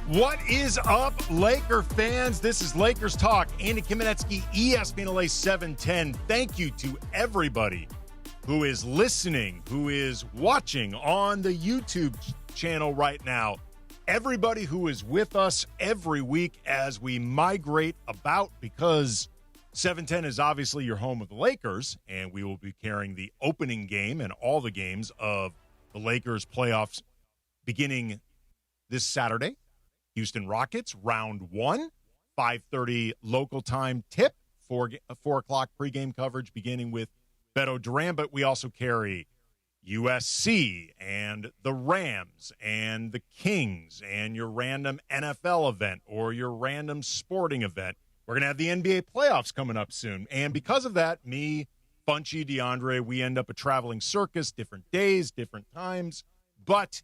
What is up, Laker fans? This is Lakers Talk. Andy Kamenetsky, ESPN LA 710. Thank you to everybody who is listening, who is watching on the YouTube channel right now. Everybody who is with us every week as we migrate about, because 710 is obviously your home of the Lakers, and we will be carrying the opening game and all the games of the Lakers playoffs beginning this Saturday. Houston Rockets, round 1, 5:30 local time tip, 4 o'clock pregame coverage beginning with Beto Duran, but we also carry USC and the Rams and the Kings and your random NFL event or your random sporting event. We're going to have the NBA playoffs coming up soon. And because of that, me, Bunchy, DeAndre, we end up a traveling circus, different days, different times. But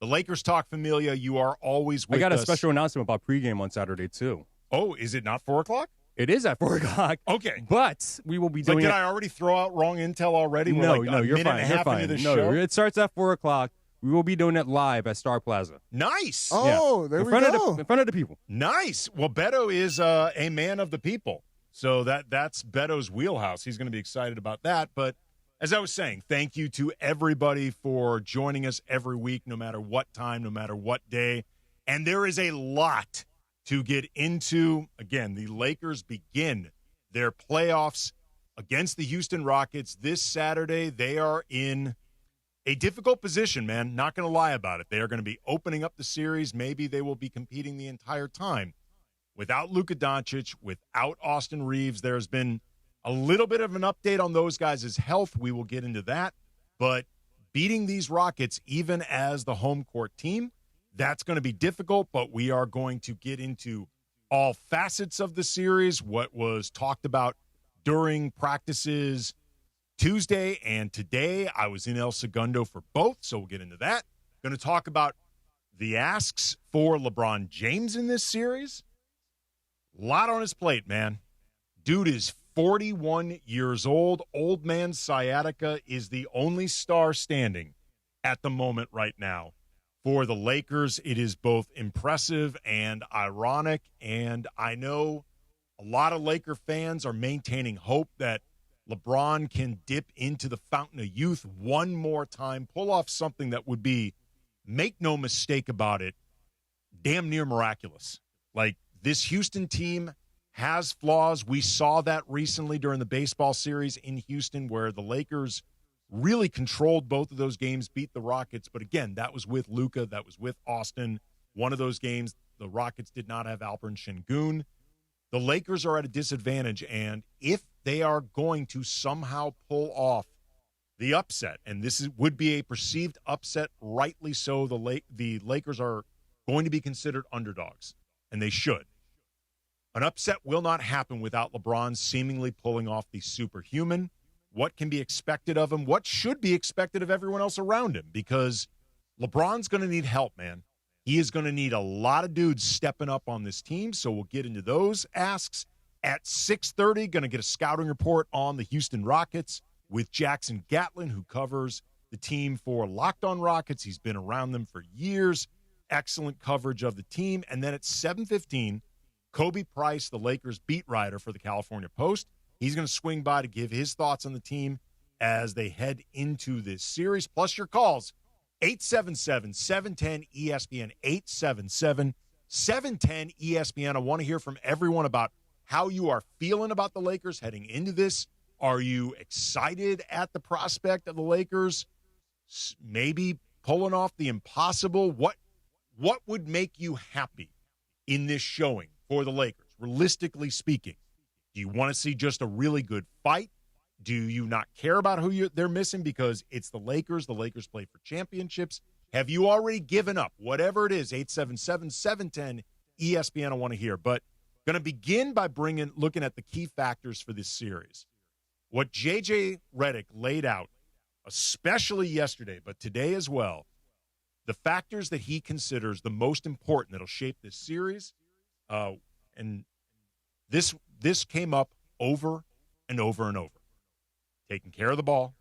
the Lakers Talk Familia, you are always with us. I got a special announcement about pregame on Saturday, too. Oh, is it not 4 o'clock? It is at 4 o'clock. Okay. But we will be doing did I already throw out wrong intel already? No, We're you're fine. You're fine. No, it starts at 4 o'clock. We will be doing it live at Star Plaza. Nice. Oh, there we go. In front of the people. Nice. Well, Beto is a man of the people. So that's Beto's wheelhouse. He's going to be excited about that. But as I was saying, thank you to everybody for joining us every week, no matter what time, no matter what day. And there is a lot to get into. Again, the Lakers begin their playoffs against the Houston Rockets this Saturday. They are in a difficult position, man. Not going to lie about it. They are going to be opening up the series. Maybe they will be competing the entire time. Without Luka Doncic, without Austin Reeves, there's been a little bit of an update on those guys' health. We will get into that. But beating these Rockets, even as the home court team, that's going to be difficult. But we are going to get into all facets of the series, what was talked about during practices Tuesday and today. I was in El Segundo for both, so we'll get into that. Going to talk about the asks for LeBron James in this series. A lot on his plate, man. Dude is 41 years old. Old man sciatica is the only star standing at the moment right now. For the Lakers, it is both impressive and ironic, and I know a lot of Laker fans are maintaining hope that LeBron can dip into the fountain of youth one more time, pull off something that would be, make no mistake about it, damn near miraculous. Like, this Houston team has flaws. We saw that recently during the baseball series in Houston where the Lakers really controlled both of those games, beat the Rockets. But again, that was with Luka, that was with Austin. One of those games, the Rockets did not have Alperen Şengün. The Lakers are at a disadvantage, and if they are going to somehow pull off the upset, and would be a perceived upset, rightly so, the Lakers are going to be considered underdogs, and they should. An upset will not happen without LeBron seemingly pulling off the superhuman. What can be expected of him? What should be expected of everyone else around him? Because LeBron's going to need help, man. He is going to need a lot of dudes stepping up on this team, so we'll get into those asks. At 6:30, going to get a scouting report on the Houston Rockets with Jackson Gatlin, who covers the team for Locked On Rockets. He's been around them for years. Excellent coverage of the team. And then at 7:15, Kobe Price, the Lakers beat writer for the California Post. He's going to swing by to give his thoughts on the team as they head into this series. Plus your calls, 877-710-ESPN, 877-710-ESPN. I want to hear from everyone about how you are feeling about the Lakers heading into this. Are you excited at the prospect of the Lakers maybe pulling off the impossible? What would make you happy in this showing for the Lakers, realistically speaking? Do you want to see just a really good fight? Do you not care about who they're missing because it's the Lakers? The Lakers play for championships. Have you already given up? Whatever it is, 877-710-ESPN, I want to hear. But going to begin by looking at the key factors for this series. What J.J. Redick laid out, especially yesterday, but today as well, the factors that he considers the most important that'll shape this series, and this came up over and over and over. Taking care of the ball,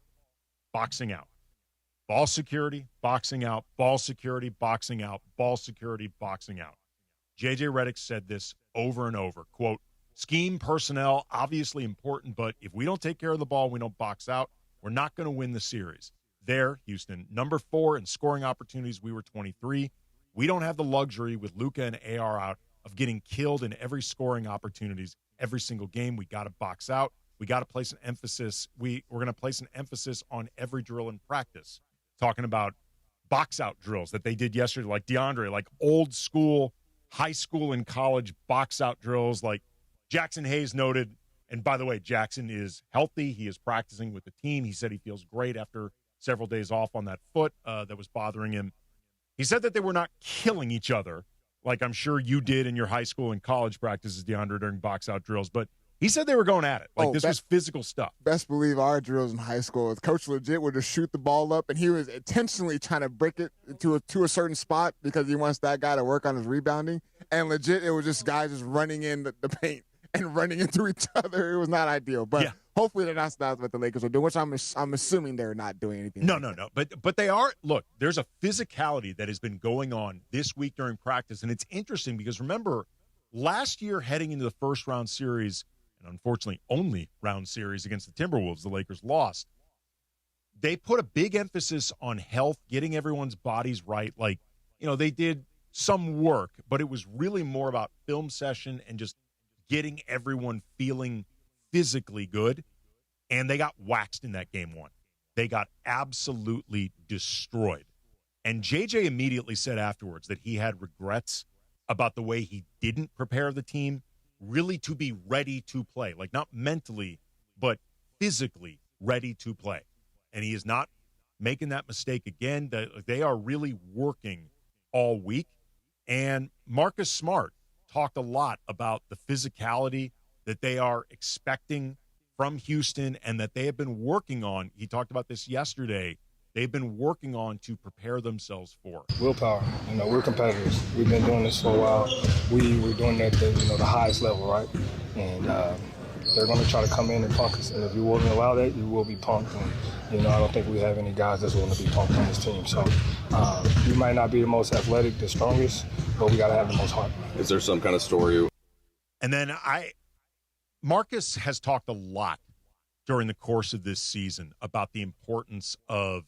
boxing out. Ball security, boxing out, ball security, boxing out, ball security, boxing out. J.J. Redick said this over and over, quote, scheme personnel, obviously important, but if we don't take care of the ball, we don't box out, we're not going to win the series. There, Houston, number 4 in scoring opportunities, we were 23. We don't have the luxury with Luka and AR out of getting killed in every scoring opportunities every single game. We got to box out. We got to place an emphasis. We're going to place an emphasis on every drill in practice. Talking about box out drills that they did yesterday, like DeAndre, like old school, high school and college box out drills, like Jackson Hayes noted. And by the way, Jackson is healthy. He is practicing with the team. He said he feels great after several days off on that foot that was bothering him. He said that they were not killing each other, like I'm sure you did in your high school and college practices, DeAndre, during box out drills. But he said they were going at it. Like this was physical stuff. Best believe our drills in high school, Coach legit would just shoot the ball up, and he was intentionally trying to break it to a certain spot because he wants that guy to work on his rebounding. And legit, it was just guys just running in the paint and running into each other. It was not ideal. But hopefully that's not what the Lakers are doing, which I'm assuming they're not doing anything. No. But they are. Look, there's a physicality that has been going on this week during practice, and it's interesting because remember, last year heading into the first round series, and unfortunately only round series against the Timberwolves, the Lakers lost. They put a big emphasis on health, getting everyone's bodies right. Like, they did some work, but it was really more about film session and just getting everyone feeling physically good. And they got waxed in that game 1. They got absolutely destroyed. And JJ immediately said afterwards that he had regrets about the way he didn't prepare the team really to be ready to play, like not mentally, but physically ready to play. And he is not making that mistake again. They are really working all week. And Marcus Smart talked a lot about the physicality that they are expecting from Houston and that they have been working on. He talked about this yesterday. They've been working on to prepare themselves for. Willpower. We're competitors. We've been doing this for a while. We're doing it at the highest level, right? And they're going to try to come in and punk us. And if you won't allow that, you will be punked. And, I don't think we have any guys that's willing to be punked on this team. So we might not be the most athletic, the strongest, but we got to have the most heart. Is there some kind of story? And then Marcus has talked a lot during the course of this season about the importance of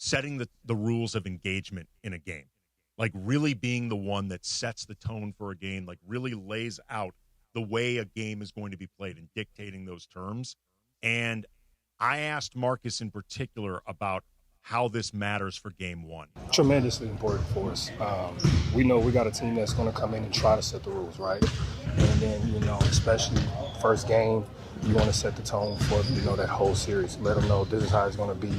setting the rules of engagement in a game, like really being the one that sets the tone for a game, like really lays out the way a game is going to be played and dictating those terms. And I asked Marcus in particular about how this matters for game 1. Tremendously important for us. We know we got a team that's going to come in and try to set the rules, right? And then, especially first game, you want to set the tone for, that whole series. Let them know this is how it's going to be.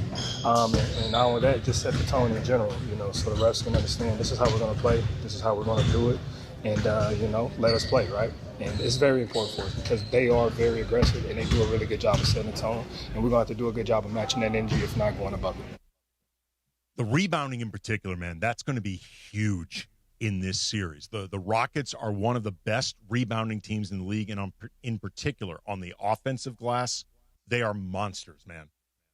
And not only that, just set the tone in general, so the refs can understand this is how we're going to play, this is how we're going to do it, and, let us play, right? And it's very important for us because they are very aggressive and they do a really good job of setting the tone, and we're going to have to do a good job of matching that energy, if not going above it. The rebounding in particular, man, that's going to be huge in this series. The Rockets are one of the best rebounding teams in the league, and in particular on the offensive glass, they are monsters, man.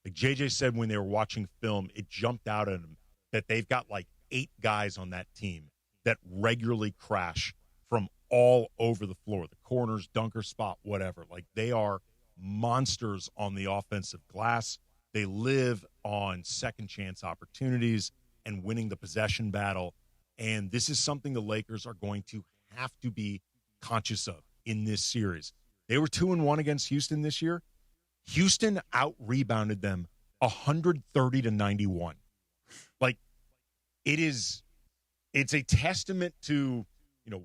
Like JJ said when they were watching film, it jumped out at them that they've got like 8 guys on that team that regularly crash from all over the floor, the corners, dunker spot, whatever. Like they are monsters on the offensive glass. They live on second chance opportunities and winning the possession battle. And this is something the Lakers are going to have to be conscious of in this series. They were 2-1 against Houston this year. Houston out-rebounded them 130-91. Like, it's a testament to,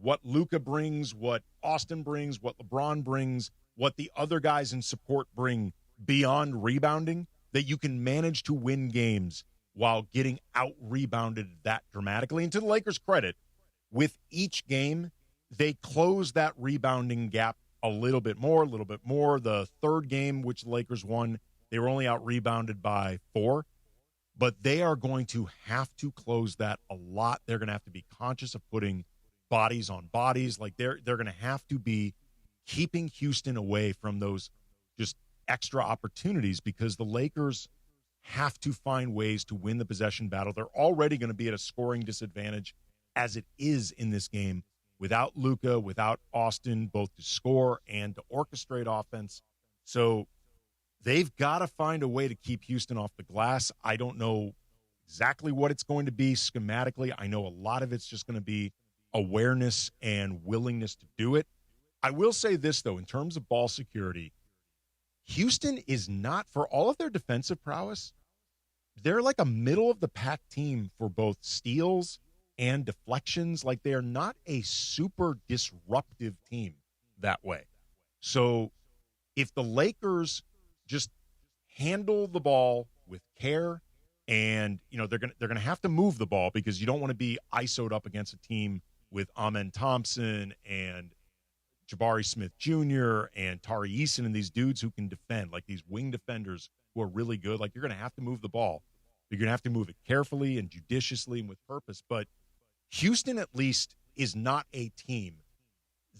what Luka brings, what Austin brings, what LeBron brings, what the other guys in support bring beyond rebounding, that you can manage to win games while getting out-rebounded that dramatically. And to the Lakers' credit, with each game, they close that rebounding gap a little bit more. The third game, which the Lakers won, they were only out-rebounded by 4. But they are going to have to close that a lot. They're going to have to be conscious of putting bodies on bodies. Like they're going to have to be keeping Houston away from those just extra opportunities, because the Lakers have to find ways to win the possession battle. They're already going to be at a scoring disadvantage as it is in this game without Luka, without Austin, both to score and to orchestrate offense. So they've got to find a way to keep Houston off the glass. I don't know exactly what it's going to be schematically. I know a lot of it's just going to be awareness and willingness to do it. I will say this, though, in terms of ball security, Houston is not, for all of their defensive prowess, they're like a middle-of-the-pack team for both steals and deflections. Like, they are not a super disruptive team that way. So if the Lakers just handle the ball with care, and they're going to have to move the ball because you don't want to be ISO'd up against a team with Amen Thompson and Jabari Smith Jr. and Tari Eason and these dudes who can defend, like these wing defenders who are really good. Like, you're going to have to move the ball. You're going to have to move it carefully and judiciously and with purpose. But Houston, at least, is not a team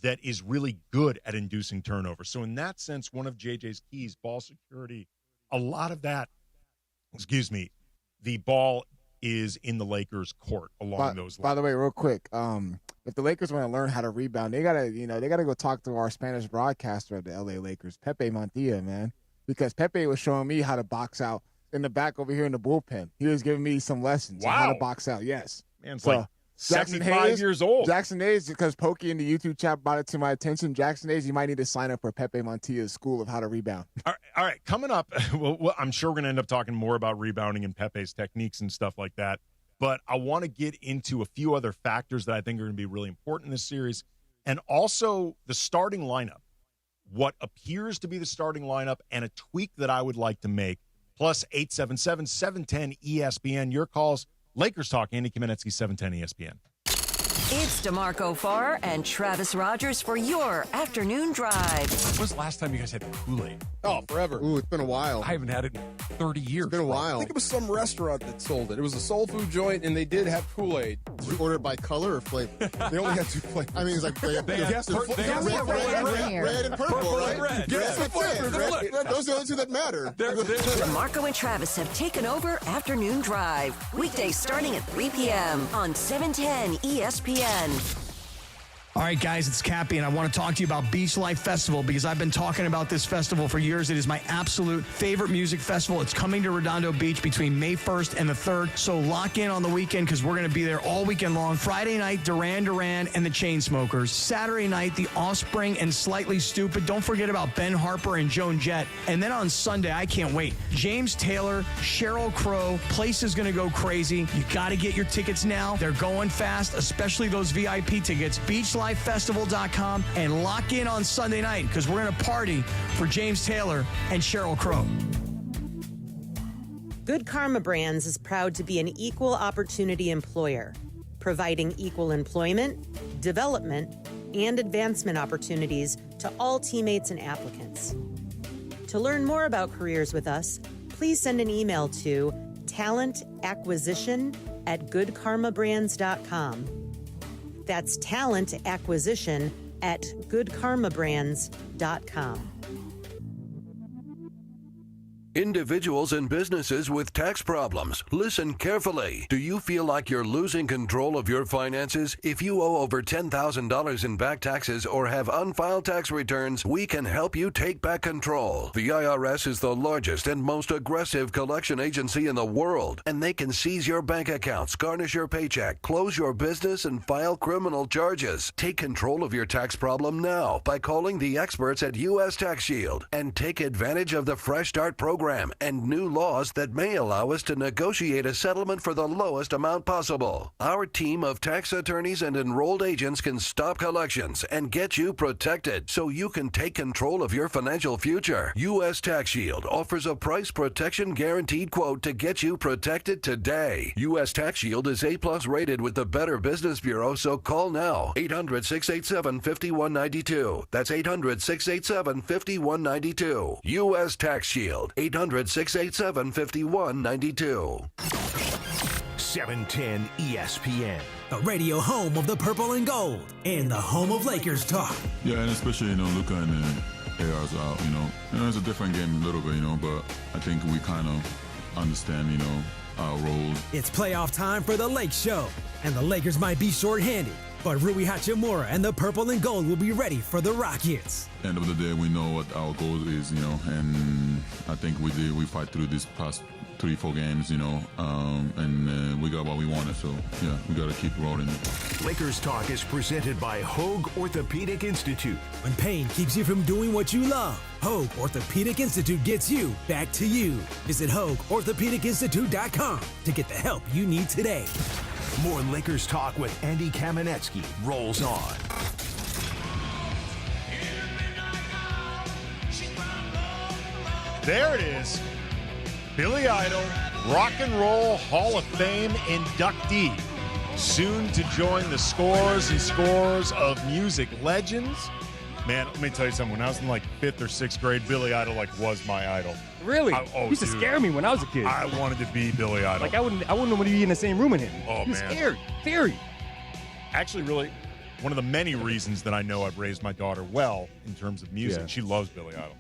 that is really good at inducing turnover. So in that sense, one of JJ's keys, ball security, a lot of that, the ball is in the Lakers' court along those lines. By the way, real quick, if the Lakers want to learn how to rebound, they gotta go talk to our Spanish broadcaster of the LA Lakers, Pepe Montilla, man, because Pepe was showing me how to box out in the back over here in the bullpen. He was giving me some lessons on how to box out. Yes, man, it's like 75 years old. Jackson Hayes, because Pokey in the YouTube chat brought it to my attention. Jackson Hayes, you might need to sign up for Pepe Montilla's School of How to Rebound. All right. Coming up, well, I'm sure we're going to end up talking more about rebounding and Pepe's techniques and stuff like that. But I want to get into a few other factors that I think are going to be really important in this series, and also the starting lineup, what appears to be the starting lineup, and a tweak that I would like to make, plus 877-710-ESPN. Your calls. Lakers Talk, Andy Kamenetsky, 710 ESPN. It's DeMarco Farr and Travis Rogers for your afternoon drive. When was the last time you guys had Kool-Aid? Oh, forever. Ooh, it's been a while. I haven't had it in 30 years. It's been a while. I think it was some restaurant that sold it. It was a soul food joint, and they did have Kool-Aid. Did you order it by color or flavor? They only had 2 flavors. I mean, it's like they have red and purple, right? Red. Yes, that's it. Those are the only two that matter. DeMarco and Travis have taken over Afternoon Drive. Weekdays starting at 3 p.m. on 710 ESPN. All right, guys, it's Cappy, and I want to talk to you about Beach Life Festival because I've been talking about this festival for years. It is my absolute favorite music festival. It's coming to Redondo Beach between May 1st and the 3rd, so lock in on the weekend because we're going to be there all weekend long. Friday night, Duran Duran and the Chainsmokers. Saturday night, The Offspring and Slightly Stupid. Don't forget about Ben Harper and Joan Jett. And then on Sunday, I can't wait, James Taylor, Sheryl Crow. Place is going to go crazy. You got to get your tickets now. They're going fast, especially those VIP tickets. BeachLifeFestival.com and lock in on Sunday night because we're going to party for James Taylor and Sheryl Crow. Good Karma Brands is proud to be an equal opportunity employer, providing equal employment, development, and advancement opportunities to all teammates and applicants. To learn more about careers with us, please send an email to talentacquisition@goodkarmabrands.com. That's talentacquisition@goodkarmabrands.com. Individuals and businesses with tax problems, listen carefully. Do you feel like you're losing control of your finances? If you owe over $10,000 in back taxes or have unfiled tax returns, we can help you take back control. The IRS is the largest and most aggressive collection agency in the world, and they can seize your bank accounts, garnish your paycheck, close your business, and file criminal charges. Take control of your tax problem now by calling the experts at U.S. Tax Shield and take advantage of the Fresh Start program and new laws that may allow us to negotiate a settlement for the lowest amount possible. Our team of tax attorneys and enrolled agents can stop collections and get you protected so you can take control of your financial future. U.S. Tax Shield offers a price protection guaranteed quote to get you protected today. U.S. Tax Shield is A+ rated with the Better Business Bureau, so call now. 800-687-5192. That's 800-687-5192. U.S. Tax Shield. 800-687-5192. 710 ESPN, the radio home of the purple and gold and the home of Lakers talk. Yeah, and especially, Luka and AR's out, it's a different game a little bit, but I think we kind of understand, our role. It's playoff time for the Lake Show, and the Lakers might be shorthanded, but Rui Hachimura and the Purple and Gold will be ready for the Rockets. End of the day, we know what our goal is, and I think we fight through these past 3-4 games, and we got what we wanted. So, yeah, we got to keep rolling. Lakers Talk is presented by Hoag Orthopedic Institute. When pain keeps you from doing what you love, Hoag Orthopedic Institute gets you back to you. Visit HoagOrthopedicInstitute.com to get the help you need today. More Lakers Talk with Andy Kamenetsky rolls on. There it is. Billy Idol, Rock and Roll Hall of Fame inductee. Soon to join the scores and scores of music legends. Man, let me tell you something. When I was in like 5th or 6th grade, Billy Idol was my idol. Really? He used to scare me when I was a kid. I wanted to be Billy Idol. Like I wouldn't want to be in the same room with him. Oh, he was man. Scary. Very. Actually, really, one of the many reasons that I know I've raised my daughter well in terms of music. Yeah. She loves Billy Idol.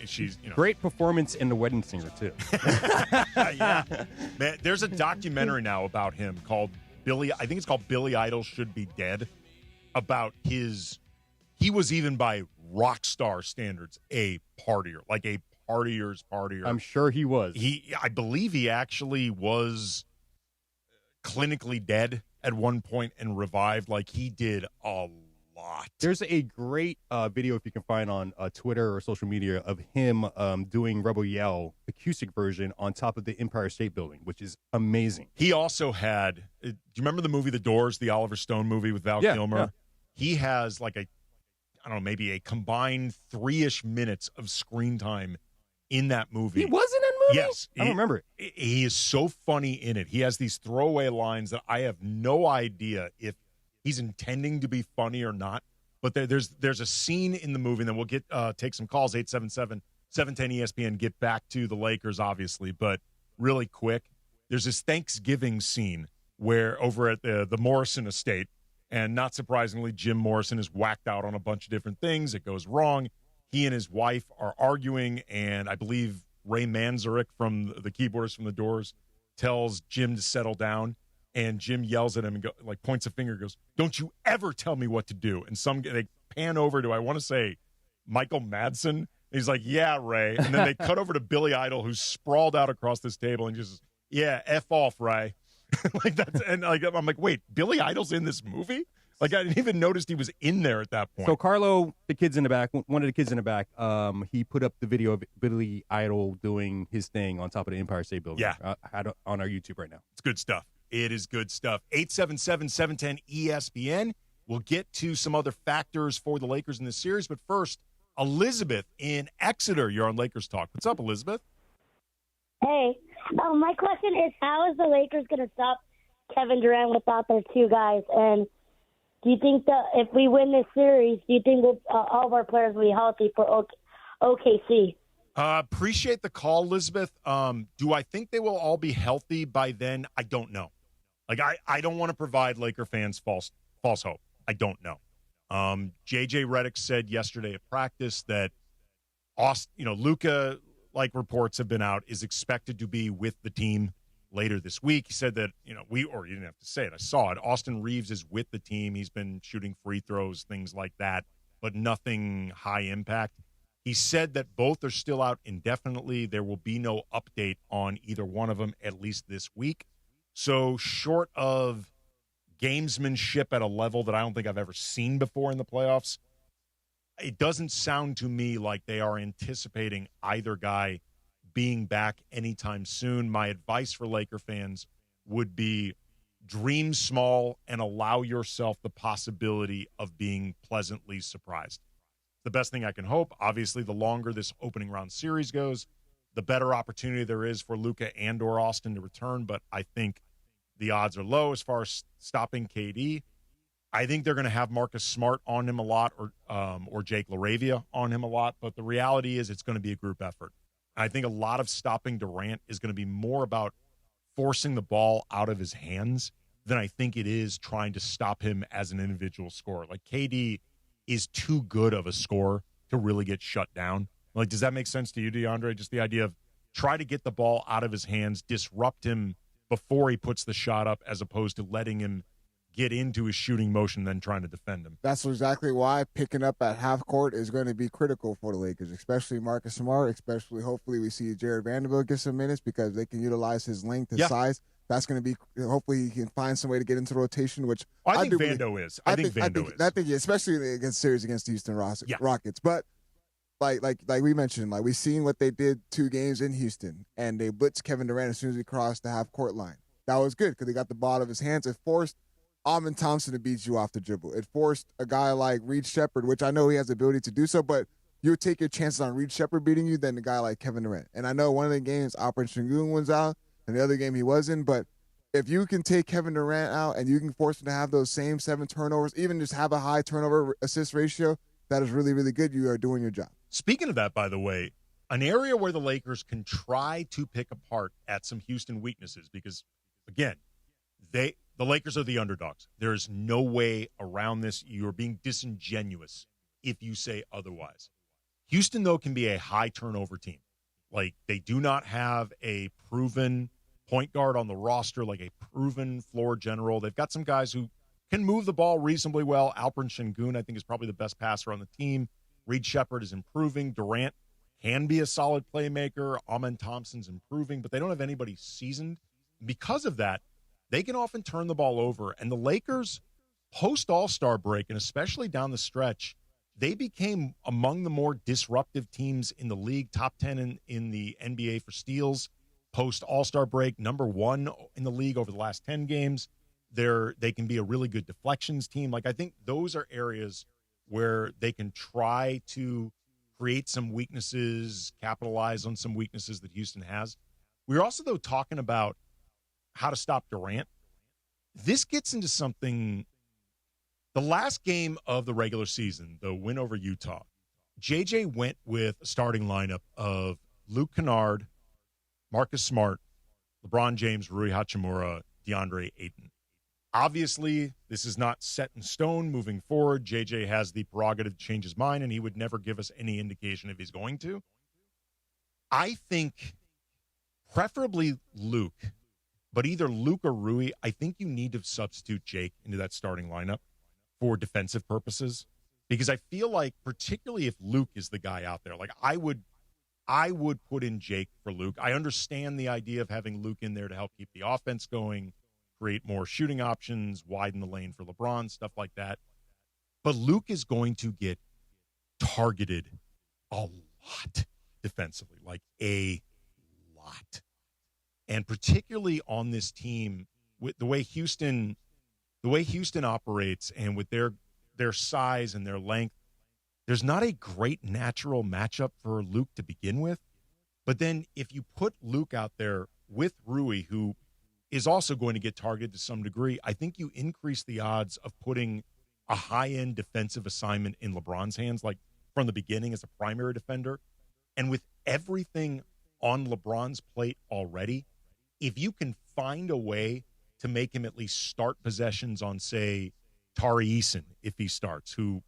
She's great performance in The Wedding Singer too. Yeah, man. There's a documentary now about him called Billy. I think it's called Billy Idol Should Be Dead. About his, he was even by rock star standards a partier, like a partier's partier. I'm sure he was. I believe he actually was clinically dead at one point and revived. Like he did a lot. There's a great video, if you can find on Twitter or social media, of him doing Rebel Yell acoustic version on top of the Empire State Building, which is amazing. He also had, do you remember the movie The Doors, the Oliver Stone movie with Val Kilmer? Yeah. He has like maybe a combined 3-ish minutes of screen time in that movie. He was in that movie? Yes. I don't remember it. He is so funny in it. He has these throwaway lines that I have no idea if he's intending to be funny or not. But there's a scene in the movie, and then we'll get take some calls, 877-710-ESPN, get back to the Lakers, obviously. But really quick, there's this Thanksgiving scene where over at the Morrison estate, and not surprisingly, Jim Morrison is whacked out on a bunch of different things. It goes wrong. He and his wife are arguing, and I believe Ray Manzarek from the keyboardist from The Doors tells Jim to settle down. And Jim yells at him and points a finger and goes, "Don't you ever tell me what to do." And they pan over to, I want to say, Michael Madsen. And he's like, "Yeah, Ray." And then they cut over to Billy Idol, who's sprawled out across this table and just, "Yeah, F off, Ray." I'm like, wait, Billy Idol's in this movie? Like, I didn't even notice he was in there at that point. So Carlo, the kids in the back, one of the kids in the back, he put up the video of Billy Idol doing his thing on top of the Empire State Building. Yeah. On our YouTube right now. It's good stuff. It is good stuff. 877-710-ESPN. We'll get to some other factors for the Lakers in this series. But first, Elizabeth in Exeter. You're on Lakers Talk. What's up, Elizabeth? Hey. My question is, how is the Lakers going to stop Kevin Durant without their two guys? And do you think that if we win this series, do you think all of our players will be healthy for OKC? Appreciate the call, Elizabeth. Do I think they will all be healthy by then? I don't know. Like, I don't want to provide Laker fans false hope. I don't know. JJ Redick said yesterday at practice that Luka, like reports have been out, is expected to be with the team later this week. He said that, you didn't have to say it. I saw it. Austin Reeves is with the team. He's been shooting free throws, things like that, but nothing high impact. He said that both are still out indefinitely. There will be no update on either one of them, at least this week. So short of gamesmanship at a level that I don't think I've ever seen before in the playoffs, it doesn't sound to me like they are anticipating either guy being back anytime soon. My advice for Laker fans would be dream small and allow yourself the possibility of being pleasantly surprised. The best thing I can hope. Obviously, the longer this opening round series goes, the better opportunity there is for Luka and or Austin to return. But I think the odds are low as far as stopping KD. I think they're going to have Marcus Smart on him a lot, or Jake LaRavia on him a lot. But the reality is it's going to be a group effort. I think a lot of stopping Durant is going to be more about forcing the ball out of his hands than I think it is trying to stop him as an individual scorer. Like, KD is too good of a scorer to really get shut down. Like, does that make sense to you, DeAndre? Just the idea of try to get the ball out of his hands, disrupt him before he puts the shot up, as opposed to letting him get into his shooting motion, then trying to defend him. That's exactly why picking up at half court is going to be critical for the Lakers, especially Marcus Smart, especially hopefully we see Jared Vanderbilt get some minutes because they can utilize his length, his size. That's going to be, hopefully he can find some way to get into rotation, which I think Vando is. I think Vando is. I think, especially against series against the Houston Rockets. But like we mentioned, like we've seen what they did 2 games in Houston, and they blitzed Kevin Durant as soon as he crossed the half court line. That was good because they got the ball out of his hands. It forced Amin Thompson to beat you off the dribble. It forced a guy like Reed Shepherd, which I know he has the ability to do so, but you would take your chances on Reed Shepherd beating you than a guy like Kevin Durant. And I know one of the games Operation Sengun was out, and the other game he wasn't, but if you can take Kevin Durant out and you can force him to have those same 7 turnovers, even just have a high turnover assist ratio, that is really, really good. You are doing your job. Speaking of that, by the way, an area where the Lakers can try to pick apart at some Houston weaknesses, because, again, the Lakers are the underdogs. There is no way around this. You're being disingenuous if you say otherwise. Houston, though, can be a high turnover team. Like, they do not have a proven point guard on the roster, like a proven floor general. They've got some guys who can move the ball reasonably well. Alperen Sengun, I think, is probably the best passer on the team. Reed Shepherd is improving. Durant can be a solid playmaker. Amin Thompson's improving, but they don't have anybody seasoned. Because of that, they can often turn the ball over. And the Lakers, post-All-Star break, and especially down the stretch, they became among the more disruptive teams in the league, top 10 in the NBA for steals. Post-All-Star break, number 1 in the league over the last 10 games. They can be a really good deflections team. Like, I think those are areas where they can try to create some weaknesses, capitalize on some weaknesses that Houston has. We're also, though, talking about how to stop Durant. This gets into something. The last game of the regular season, the win over Utah, JJ went with a starting lineup of Luke Kennard, Marcus Smart, LeBron James, Rui Hachimura, DeAndre Ayton. Obviously, this is not set in stone moving forward. JJ has the prerogative to change his mind, and he would never give us any indication if he's going to. I think preferably Luke, but either Luke or Rui, I think you need to substitute Jake into that starting lineup for defensive purposes, because I feel like, particularly if Luke is the guy out there, like I would put in Jake for Luke. I understand the idea of having Luke in there to help keep the offense going, create more shooting options, widen the lane for LeBron, stuff like that. But Luke is going to get targeted a lot defensively, like a lot. And particularly on this team, with the way Houston operates and with their size and their length, there's not a great natural matchup for Luke to begin with. But then if you put Luke out there with Rui, who is also going to get targeted to some degree, I think you increase the odds of putting a high-end defensive assignment in LeBron's hands, like from the beginning as a primary defender. And with everything on LeBron's plate already, if you can find a way to make him at least start possessions on, say, Tari Eason, if he starts, who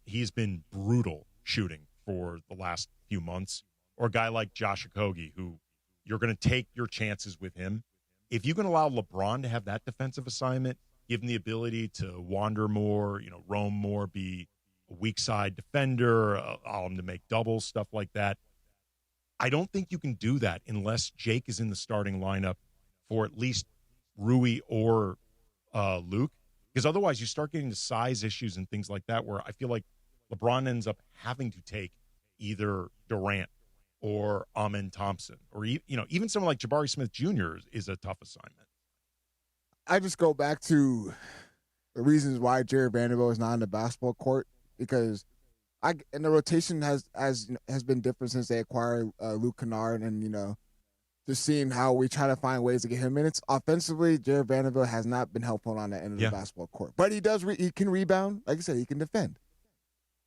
he's been brutal shooting for the last few months, or a guy like Josh Okogie, who you're going to take your chances with him. If you can allow LeBron to have that defensive assignment, give him the ability to wander more, roam more, be a weak side defender, allow him to make doubles, stuff like that. I don't think you can do that unless Jake is in the starting lineup for at least Rui or Luke, because otherwise you start getting to size issues and things like that, where I feel like LeBron ends up having to take either Durant or Amin Thompson, or even someone like Jabari Smith Jr. is a tough assignment. I just go back to the reasons why Jared Vanderbilt is not on the basketball court, because and the rotation has been different since they acquired Luke Kennard, and just seeing how we try to find ways to get him minutes. Offensively, Jared Vanderbilt has not been helpful on that end of the basketball court, but he does. He can rebound, like I said, he can defend.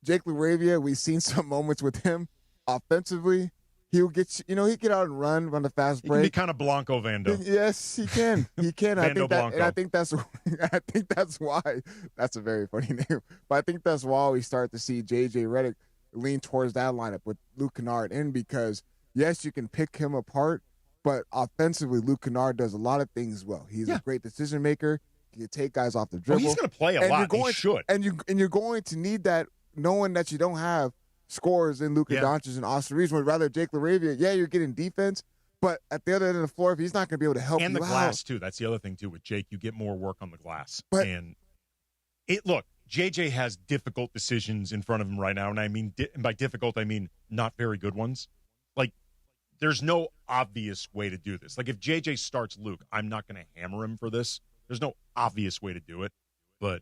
Jake LaRavia, we've seen some moments with him offensively. He'll get he get out and run the fast break. He can be kind of Blanco Vando. Yes, he can. He can. I think that's why. That's a very funny name. But I think that's why we start to see J.J. Redick lean towards that lineup with Luke Kennard in, because yes, you can pick him apart, but offensively, Luke Kennard does a lot of things well. He's a great decision maker. He can take guys off the dribble. He's going to play a lot. He should. And you're going to need that, knowing that you don't have scorers in Luka Doncic and Austin Reeves. Would rather Jake LaRavia. Yeah, you're getting defense, but at the other end of the floor, if he's not going to be able to help you out. And the glass, too. That's the other thing, too. With Jake, you get more work on the glass. But, look, JJ has difficult decisions in front of him right now, and I mean, and by difficult, I mean not very good ones. Like, there's no obvious way to do this. Like, if JJ starts Luke, I'm not going to hammer him for this. There's no obvious way to do it, but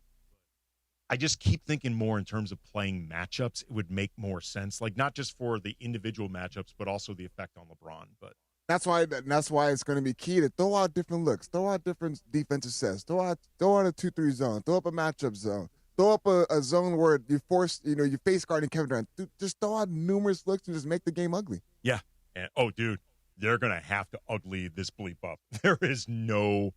I just keep thinking more in terms of playing matchups. It would make more sense, like not just for the individual matchups, but also the effect on LeBron. But that's why it's going to be key to throw out different looks, throw out different defensive sets, throw out a 2-3 zone, throw up a matchup zone, throw up a zone where you force, you face guarding Kevin Durant. Just throw out numerous looks and just make the game ugly. Yeah, and dude, they're going to have to ugly this bleep up. There is no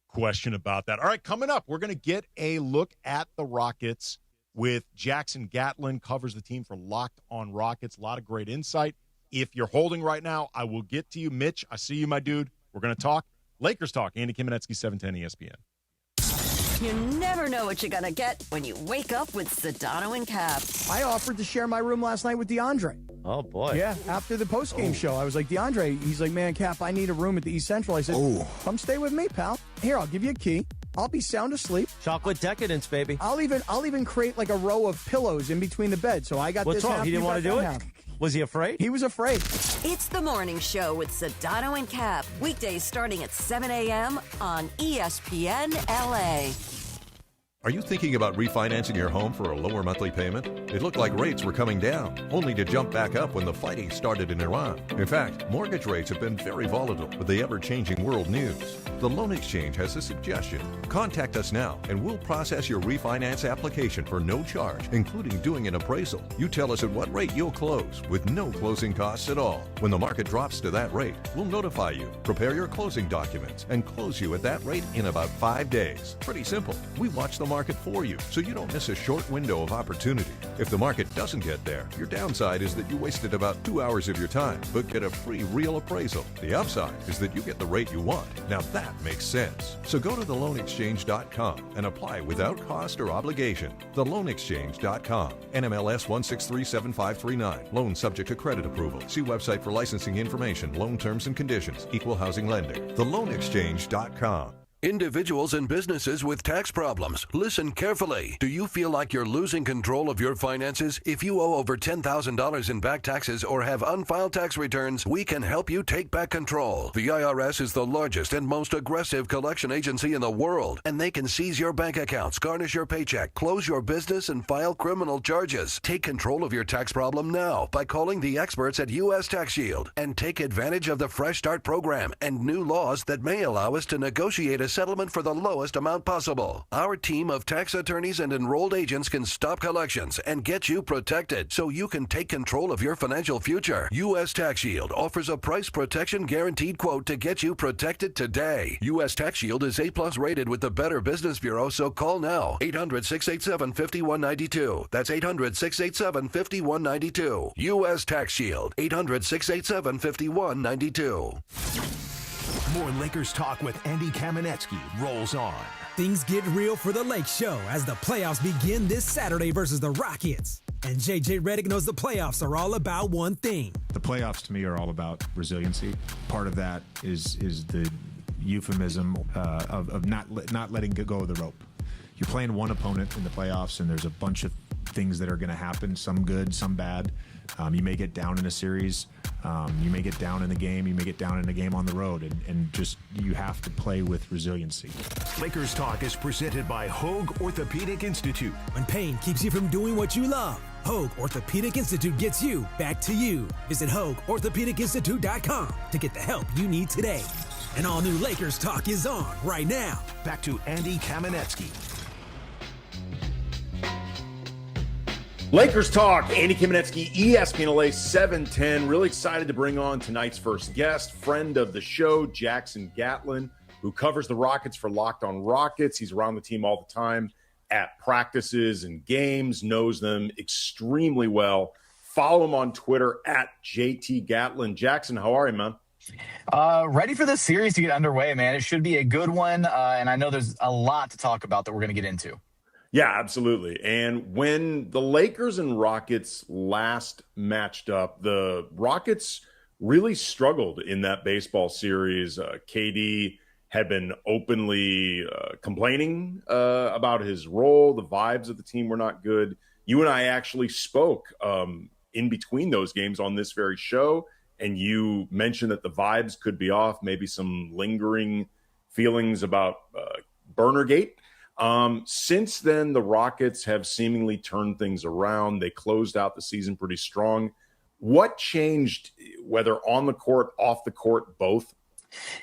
question about that. All right, coming up, we're going to get a look at the Rockets with Jackson Gatlin, covers the team for Locked on Rockets. A lot of great insight. If you're holding right now, I will get to you. Mitch, I see you, my dude. We're going to talk Lakers talk. Andy Kamenetsky, 710 ESPN. You never know what you're going to get when you wake up with Sedano and Cap. I offered to share my room last night with DeAndre. Oh, boy. Yeah, after the post-game show, I was like, DeAndre, he's like, man, Cap, I need a room at the East Central. I said, come stay with me, pal. Here, I'll give you a key. I'll be sound asleep. Chocolate decadence, baby. I'll even create like a row of pillows in between the bed. So I got What's this wrong? half, He didn't want to do it? Half. Was he afraid? He was afraid. It's the morning show with Sedano and Cap. Weekdays starting at 7 a.m. on ESPN LA. Are you thinking about refinancing your home for a lower monthly payment? It looked like rates were coming down, only to jump back up when the fighting started in Iran. In fact, mortgage rates have been very volatile with the ever-changing world news. The Loan Exchange has a suggestion. Contact us now, and we'll process your refinance application for no charge, including doing an appraisal. You tell us at what rate you'll close, with no closing costs at all. When the market drops to that rate, we'll notify you, prepare your closing documents, and close you at that rate in about 5 days. Pretty simple. We watch the market for you, so you don't miss a short window of opportunity. If the market doesn't get there, your downside is that you wasted about 2 hours of your time, but get a free real appraisal. The upside is that you get the rate you want. Now that makes sense. So go to theloanexchange.com and apply without cost or obligation. Theloanexchange.com. NMLS 1637539. Loan subject to credit approval. See website for licensing information, loan terms and conditions. Equal housing lender. Theloanexchange.com. Individuals and businesses with tax problems, listen carefully. Do you feel like you're losing control of your finances? If you owe over $10,000 in back taxes or have unfiled tax returns, we can help you take back control. The IRS is the largest and most aggressive collection agency in the world, and they can seize your bank accounts, garnish your paycheck, close your business, and file criminal charges. Take control of your tax problem now by calling the experts at U.S. Tax Shield and take advantage of the Fresh Start program and new laws that may allow us to negotiate a settlement for the lowest amount possible. Our team of tax attorneys and enrolled agents can stop collections and get you protected so you can take control of your financial future. U.S. Tax Shield offers a price protection guaranteed quote to get you protected today. U.S. Tax Shield is A+ rated with the Better Business Bureau, so call now. 800-687-5192. That's 800-687-5192. U.S. Tax Shield. 800-687-5192. More Lakers talk with Andy Kamenetsky rolls on. Things get real for the Lake Show as the playoffs begin this Saturday versus the Rockets. And JJ Redick knows the playoffs are all about one thing. The playoffs to me are all about resiliency. Part of that is the euphemism of not letting go of the rope. You're playing one opponent in the playoffs, and there's a bunch of things that are going to happen, some good, some bad. You may get down in a series. You may get down in the game. You may get down in a game on the road, and just you have to play with resiliency. Lakers Talk is presented by Hoag Orthopedic Institute. When pain keeps you from doing what you love, Hoag Orthopedic Institute gets you back to you. Visit HoagOrthopedicInstitute.com to get the help you need today. And all new Lakers Talk is on right now. Back to Andy Kamenetsky. Lakers talk. Andy Kamenetsky, ESPN LA 710. Really excited to bring on tonight's first guest, friend of the show, Jackson Gatlin, who covers the Rockets for Locked on Rockets. He's around the team all the time at practices and games, knows them extremely well. Follow him on Twitter at JT Gatlin. Jackson, how are you, man? Ready for this series to get underway, man. It should be a good one, and I know there's a lot to talk about that we're going to get into. Yeah, absolutely. And when the Lakers and Rockets last matched up, the Rockets really struggled in that baseball series. KD had been openly complaining about his role. The vibes of the team were not good. You and I actually spoke in between those games on this very show, and you mentioned that the vibes could be off, maybe some lingering feelings about Burnergate. Since then, the Rockets have seemingly turned things around. They closed out the season pretty strong. What changed, whether on the court, off the court, both?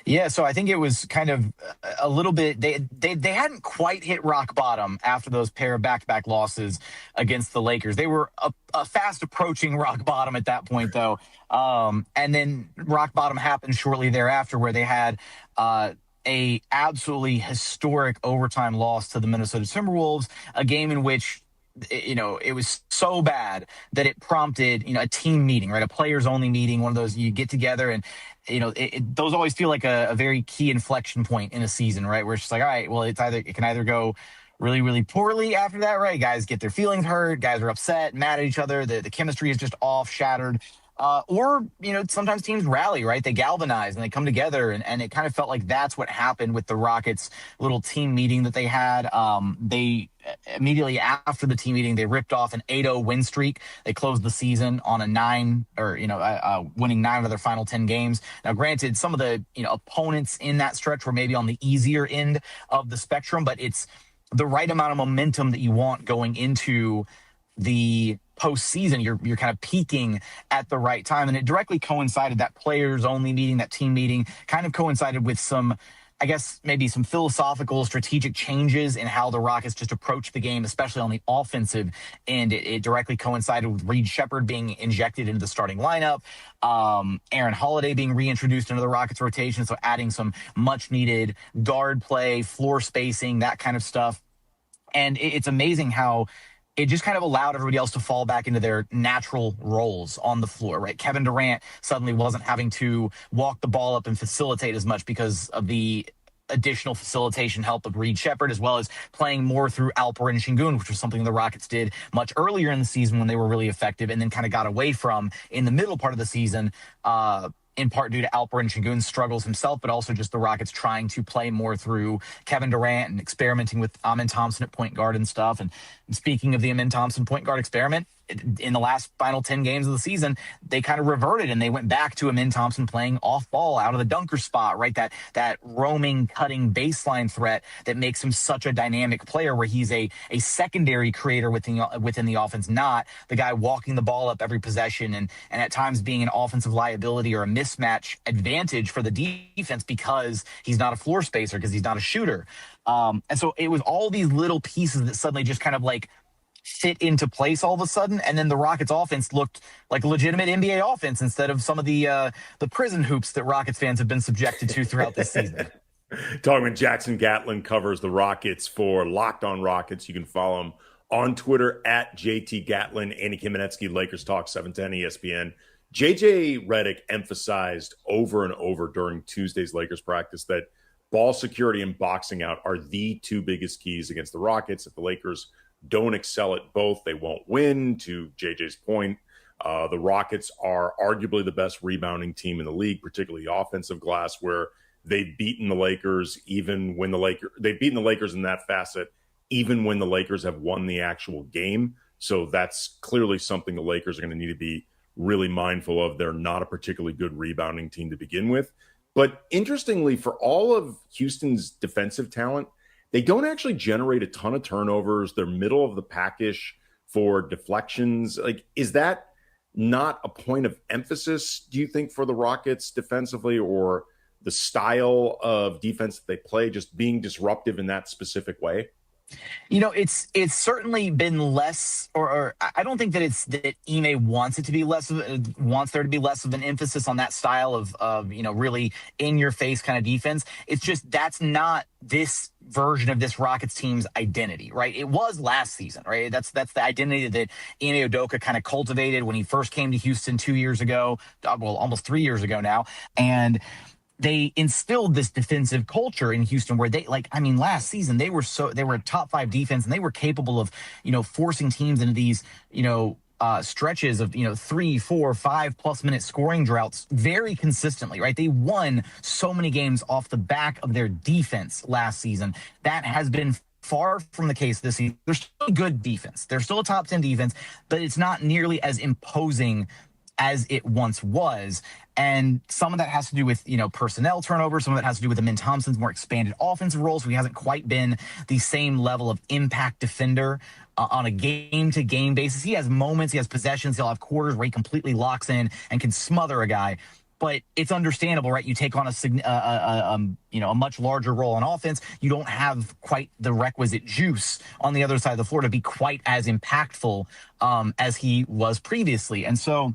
Yeah, so I think it was kind of a little bit. They hadn't quite hit rock bottom after those pair of back-to-back losses against the Lakers. They were a fast approaching rock bottom at that point, though. And then rock bottom happened shortly thereafter, where they had a absolutely historic overtime loss to the Minnesota Timberwolves, a game in which, you know, it was so bad that it prompted, you know, a team meeting, right? A players only meeting, one of those you get together and, you know, those always feel like a very key inflection point in a season, right? Where it's just like, all right, well, it can either go really, really poorly after that, right? Guys get their feelings hurt, guys are upset, mad at each other, the chemistry is just off, shattered. Or, you know, sometimes teams rally, right? They galvanize and they come together. And it kind of felt like that's what happened with the Rockets' little team meeting that they had. They immediately after the team meeting, they ripped off an 8-0 win streak. They closed the season on a winning 9 of their final 10 games. Now, granted, some of the, you know, opponents in that stretch were maybe on the easier end of the spectrum, but it's the right amount of momentum that you want going into the postseason. You're kind of peaking at the right time, and it directly coincided. That players only meeting, that team meeting, kind of coincided with some, I guess, maybe some philosophical, strategic changes in how the Rockets just approach the game, especially on the offensive end. It directly coincided with Reed Shepherd being injected into the starting lineup, Aaron Holiday being reintroduced into the Rockets rotation, so adding some much needed guard play, floor spacing, that kind of stuff. And it's amazing how it just kind of allowed everybody else to fall back into their natural roles on the floor, right? Kevin Durant suddenly wasn't having to walk the ball up and facilitate as much because of the additional facilitation help of Reed Shepherd, as well as playing more through Alperen Şengün, which was something the Rockets did much earlier in the season when they were really effective, and then kind of got away from in the middle part of the season, in part due to Alperen Şengün's struggles himself, but also just the Rockets trying to play more through Kevin Durant and experimenting with Amin Thompson at point guard and stuff. And speaking of the Amin Thompson point guard experiment, in the last final 10 games of the season, they kind of reverted and they went back to Amin Thompson playing off ball out of the dunker spot, right? That roaming, cutting baseline threat that makes him such a dynamic player, where he's a secondary creator within the offense, not the guy walking the ball up every possession and at times being an offensive liability or a mismatch advantage for the defense because he's not a floor spacer, because he's not a shooter. And so it was all these little pieces that suddenly just kind of like fit into place all of a sudden, and then the Rockets offense looked like a legitimate NBA offense instead of some of the prison hoops that Rockets fans have been subjected to throughout this season. Talking with Jackson Gatlin, covers the Rockets for Locked On Rockets. You can follow him on Twitter at JT Gatlin. Andy Kamenetsky, Lakers Talk 710 ESPN. JJ Redick emphasized over and over during Tuesday's Lakers practice that ball security and boxing out are the two biggest keys against the Rockets. If the Lakers don't excel at both, they won't win. To JJ's point, the Rockets are arguably the best rebounding team in the league, particularly offensive glass, where they've beaten the Lakers they've beaten the Lakers in that facet, even when the Lakers have won the actual game. So that's clearly something the Lakers are going to need to be really mindful of. They're not a particularly good rebounding team to begin with. But interestingly, for all of Houston's defensive talent, they don't actually generate a ton of turnovers. They're middle of the pack-ish for deflections. Like, is that not a point of emphasis, do you think, for the Rockets defensively, or the style of defense that they play just being disruptive in that specific way? It's certainly been less, or I don't think that it's that Ime wants it to be less wants there to be less of an emphasis on that style of really in your face kind of defense. It's just that's not this version of this Rockets team's identity, right? It was last season, right? That's the identity that Ime Udoka kind of cultivated when he first came to Houston 2 years ago, well, almost 3 years ago now, and they instilled this defensive culture in Houston where last season they were a top 5 defense, and they were capable of, forcing teams into these, stretches of, 3, 4, 5+ minute scoring droughts very consistently, right? They won so many games off the back of their defense last season. That has been far from the case this season. They're still a good defense. They're still a top 10 defense, but it's not nearly as imposing as it once was. And some of that has to do with, personnel turnover. Some of it has to do with Amin Thompson's more expanded offensive roles. He hasn't quite been the same level of impact defender on a game-to-game basis. He has moments, he has possessions, he'll have quarters where he completely locks in and can smother a guy. But it's understandable, right? You take on a much larger role on offense. You don't have quite the requisite juice on the other side of the floor to be quite as impactful as he was previously. And so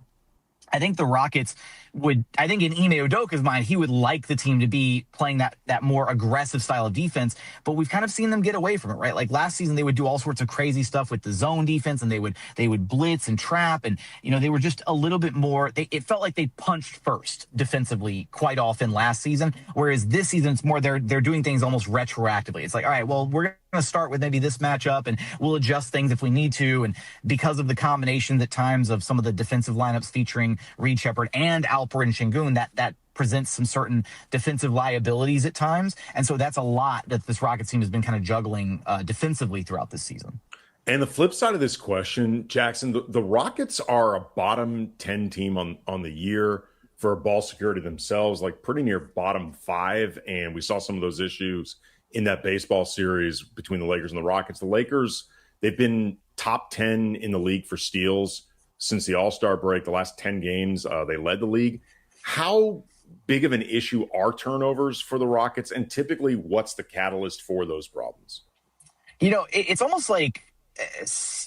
I think the Rockets in Ime Udoka's mind, he would like the team to be playing that more aggressive style of defense, but we've kind of seen them get away from it, right? Like last season, they would do all sorts of crazy stuff with the zone defense, and they would blitz and trap, and they were just a little bit more. It felt like they punched first defensively quite often last season, whereas this season it's more they're doing things almost retroactively. It's like, all right, well, we're going to start with maybe this matchup, and we'll adjust things if we need to. And because of the combination at times of some of the defensive lineups featuring Reed Shepherd and Alperen Şengün, that presents some certain defensive liabilities at times. And so that's a lot that this Rockets team has been kind of juggling defensively throughout this season. And the flip side of this question, Jackson, the Rockets are a bottom 10 team on the year for ball security themselves, like pretty near bottom 5. And we saw some of those issues in that baseball series between the Lakers and the Rockets. The Lakers, they've been top 10 in the league for steals since the All-Star break. The last 10 games, they led the league. How big of an issue are turnovers for the Rockets? And typically, what's the catalyst for those problems? It's almost like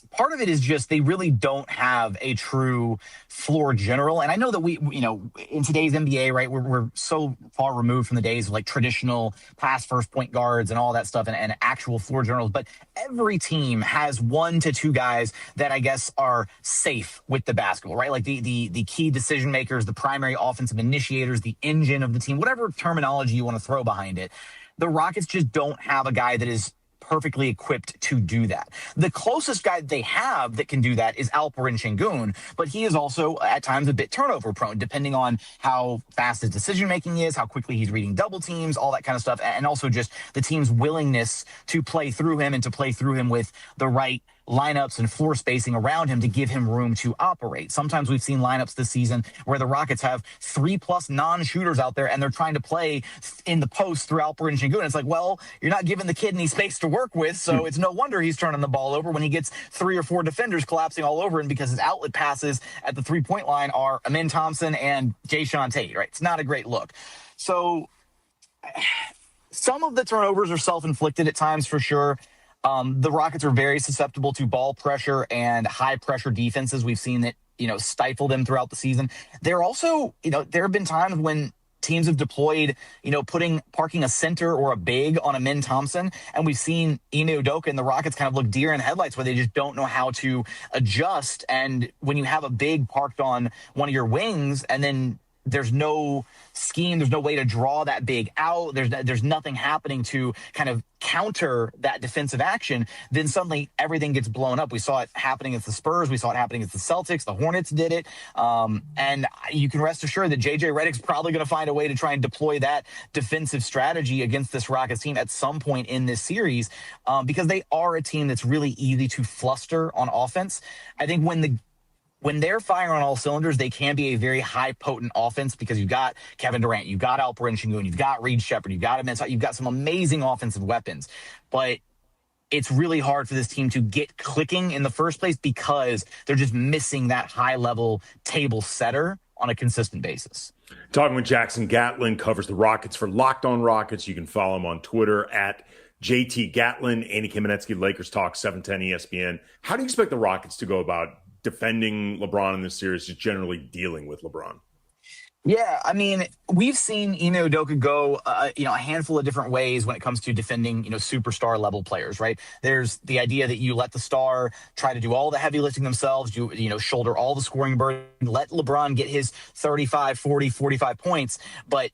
part of it is just they really don't have a true floor general. And I know that we in today's NBA, right, we're so far removed from the days of like traditional pass first point guards and all that stuff and actual floor generals. But every team has 1 to 2 guys that I guess are safe with the basketball, right? Like the key decision makers, the primary offensive initiators, the engine of the team, whatever terminology you want to throw behind it. The Rockets just don't have a guy that is perfectly equipped to do that. The closest guy they have that can do that is Alperen Şengün, but he is also at times a bit turnover prone, depending on how fast his decision making is, how quickly he's reading double teams, all that kind of stuff, and also just the team's willingness to play through him and to play through him with the right lineups and floor spacing around him to give him room to operate. Sometimes we've seen lineups this season where the Rockets have 3+ non-shooters out there and they're trying to play in the post through Alperen Şengün. It's like, well, you're not giving the kid any space to work with, so it's no wonder he's turning the ball over when he gets 3 or 4 defenders collapsing all over him because his outlet passes at the 3-point line are Amin Thompson and Jae'Sean Tate, right? It's not a great look. So some of the turnovers are self-inflicted at times for sure. The Rockets are very susceptible to ball pressure and high pressure defenses. We've seen that, stifle them throughout the season. They're also, there have been times when teams have deployed, parking a center or a big on Amin Thompson. And we've seen Ime Udoka and the Rockets kind of look deer in headlights where they just don't know how to adjust. And when you have a big parked on one of your wings and then there's no scheme, there's no way to draw that big out, there's nothing happening to kind of counter that defensive action, then suddenly everything gets blown up. We saw it happening against the Spurs, we saw it happening against the Celtics, the Hornets did it, and you can rest assured that JJ Redick's probably going to find a way to try and deploy that defensive strategy against this Rockets team at some point in this series, because they are a team that's really easy to fluster on offense. I think when they're firing on all cylinders, they can be a very high potent offense because you've got Kevin Durant, you've got Alperen Şengün, you've got Reed Shepherd, you've got you've got some amazing offensive weapons. But it's really hard for this team to get clicking in the first place because they're just missing that high level table setter on a consistent basis. Talking with Jackson Gatlin, covers the Rockets for Locked On Rockets. You can follow him on Twitter at JT Gatlin, Andy Kamenetsky, Lakers Talk, 710 ESPN. How do you expect the Rockets to go about defending LeBron in this series, just generally dealing with LeBron? Yeah, I mean, we've seen Ime Udoka go, a handful of different ways when it comes to defending, superstar level players, right? There's the idea that you let the star try to do all the heavy lifting themselves, shoulder all the scoring burden, let LeBron get his 35, 40, 45 points, but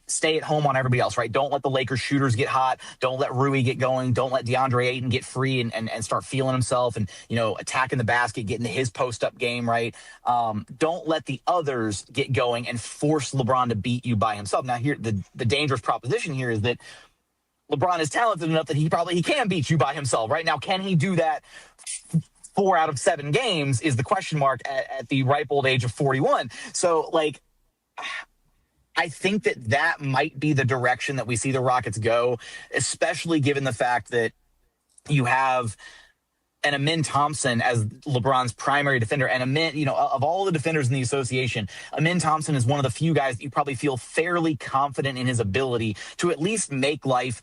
stay at home on everybody else, right? Don't let the Lakers shooters get hot. Don't let Rui get going. Don't let DeAndre Ayton get free and start feeling himself and, attacking the basket, getting to his post-up game, right? Don't let the others get going and force LeBron to beat you by himself. Now, here, the dangerous proposition here is that LeBron is talented enough that he can beat you by himself, right? Now, can he do that 4 out of 7 games is the question mark at the ripe old age of 41. So, I think that might be the direction that we see the Rockets go, especially given the fact that you have an Amin Thompson as LeBron's primary defender. And Amin, of all the defenders in the association, Amin Thompson is one of the few guys that you probably feel fairly confident in his ability to at least make life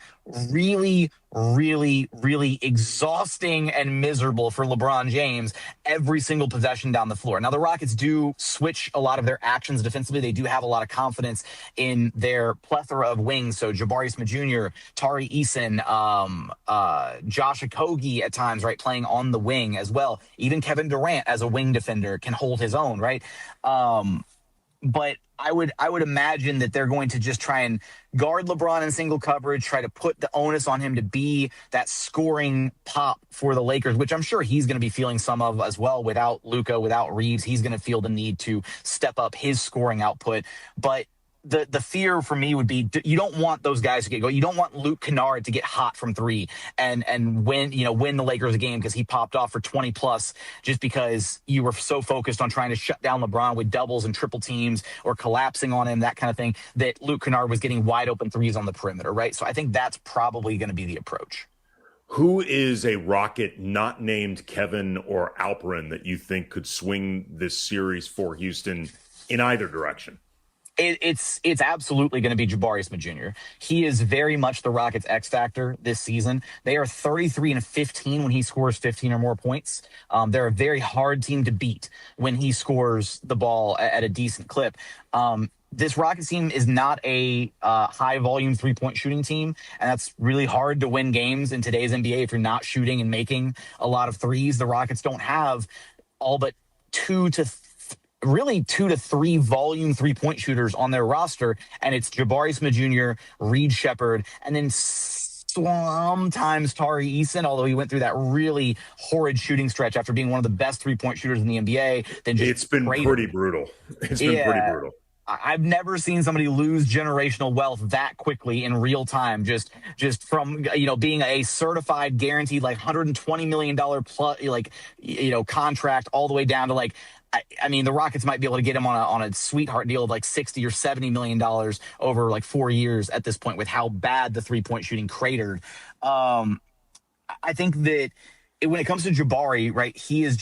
really, really, really exhausting and miserable for LeBron James every single possession down the floor. Now, the Rockets do switch a lot of their actions defensively. They do have a lot of confidence in their plethora of wings. So Jabari Smith Jr., Tari Eason, Josh Okogie at times, right, playing on the wing as well. Even Kevin Durant as a wing defender can hold his own, right? But I would imagine that they're going to just try and guard LeBron in single coverage, try to put the onus on him to be that scoring pop for the Lakers, which I'm sure he's going to be feeling some of as well. Without Luka, without Reeves, he's going to feel the need to step up his scoring output. But the fear for me would be you don't want those guys to get going. You don't want Luke Kennard to get hot from 3 and win the Lakers a game because he popped off for 20 plus just because you were so focused on trying to shut down LeBron with doubles and triple teams or collapsing on him, that kind of thing, that Luke Kennard was getting wide open threes on the perimeter, right? So I think that's probably going to be the approach. Who is a Rocket not named Kevin or Alperin that you think could swing this series for Houston in either direction? It's absolutely going to be Jabari Smith Jr. He is very much the Rockets' X factor this season. They are 33-15 when he scores 15 or more points. They're a very hard team to beat when he scores the ball at a decent clip. This Rockets team is not a high-volume three-point shooting team, and that's really hard to win games in today's NBA if you're not shooting and making a lot of threes. The Rockets don't have all but 2 to 3 volume three-point shooters on their roster, and it's Jabari Smith Jr., Reed Shepherd, and then sometimes Tari Eason, although he went through that really horrid shooting stretch after being one of the best three-point shooters in the NBA. It's been pretty brutal. It's been pretty brutal. I've never seen somebody lose generational wealth that quickly in real time. Just from being a certified, guaranteed $120 million plus contract all the way down to I mean, the Rockets might be able to get him on a sweetheart deal of $60 or $70 million over 4 years at this point with how bad the 3-point shooting cratered. I think that when it comes to Jabari, right, he is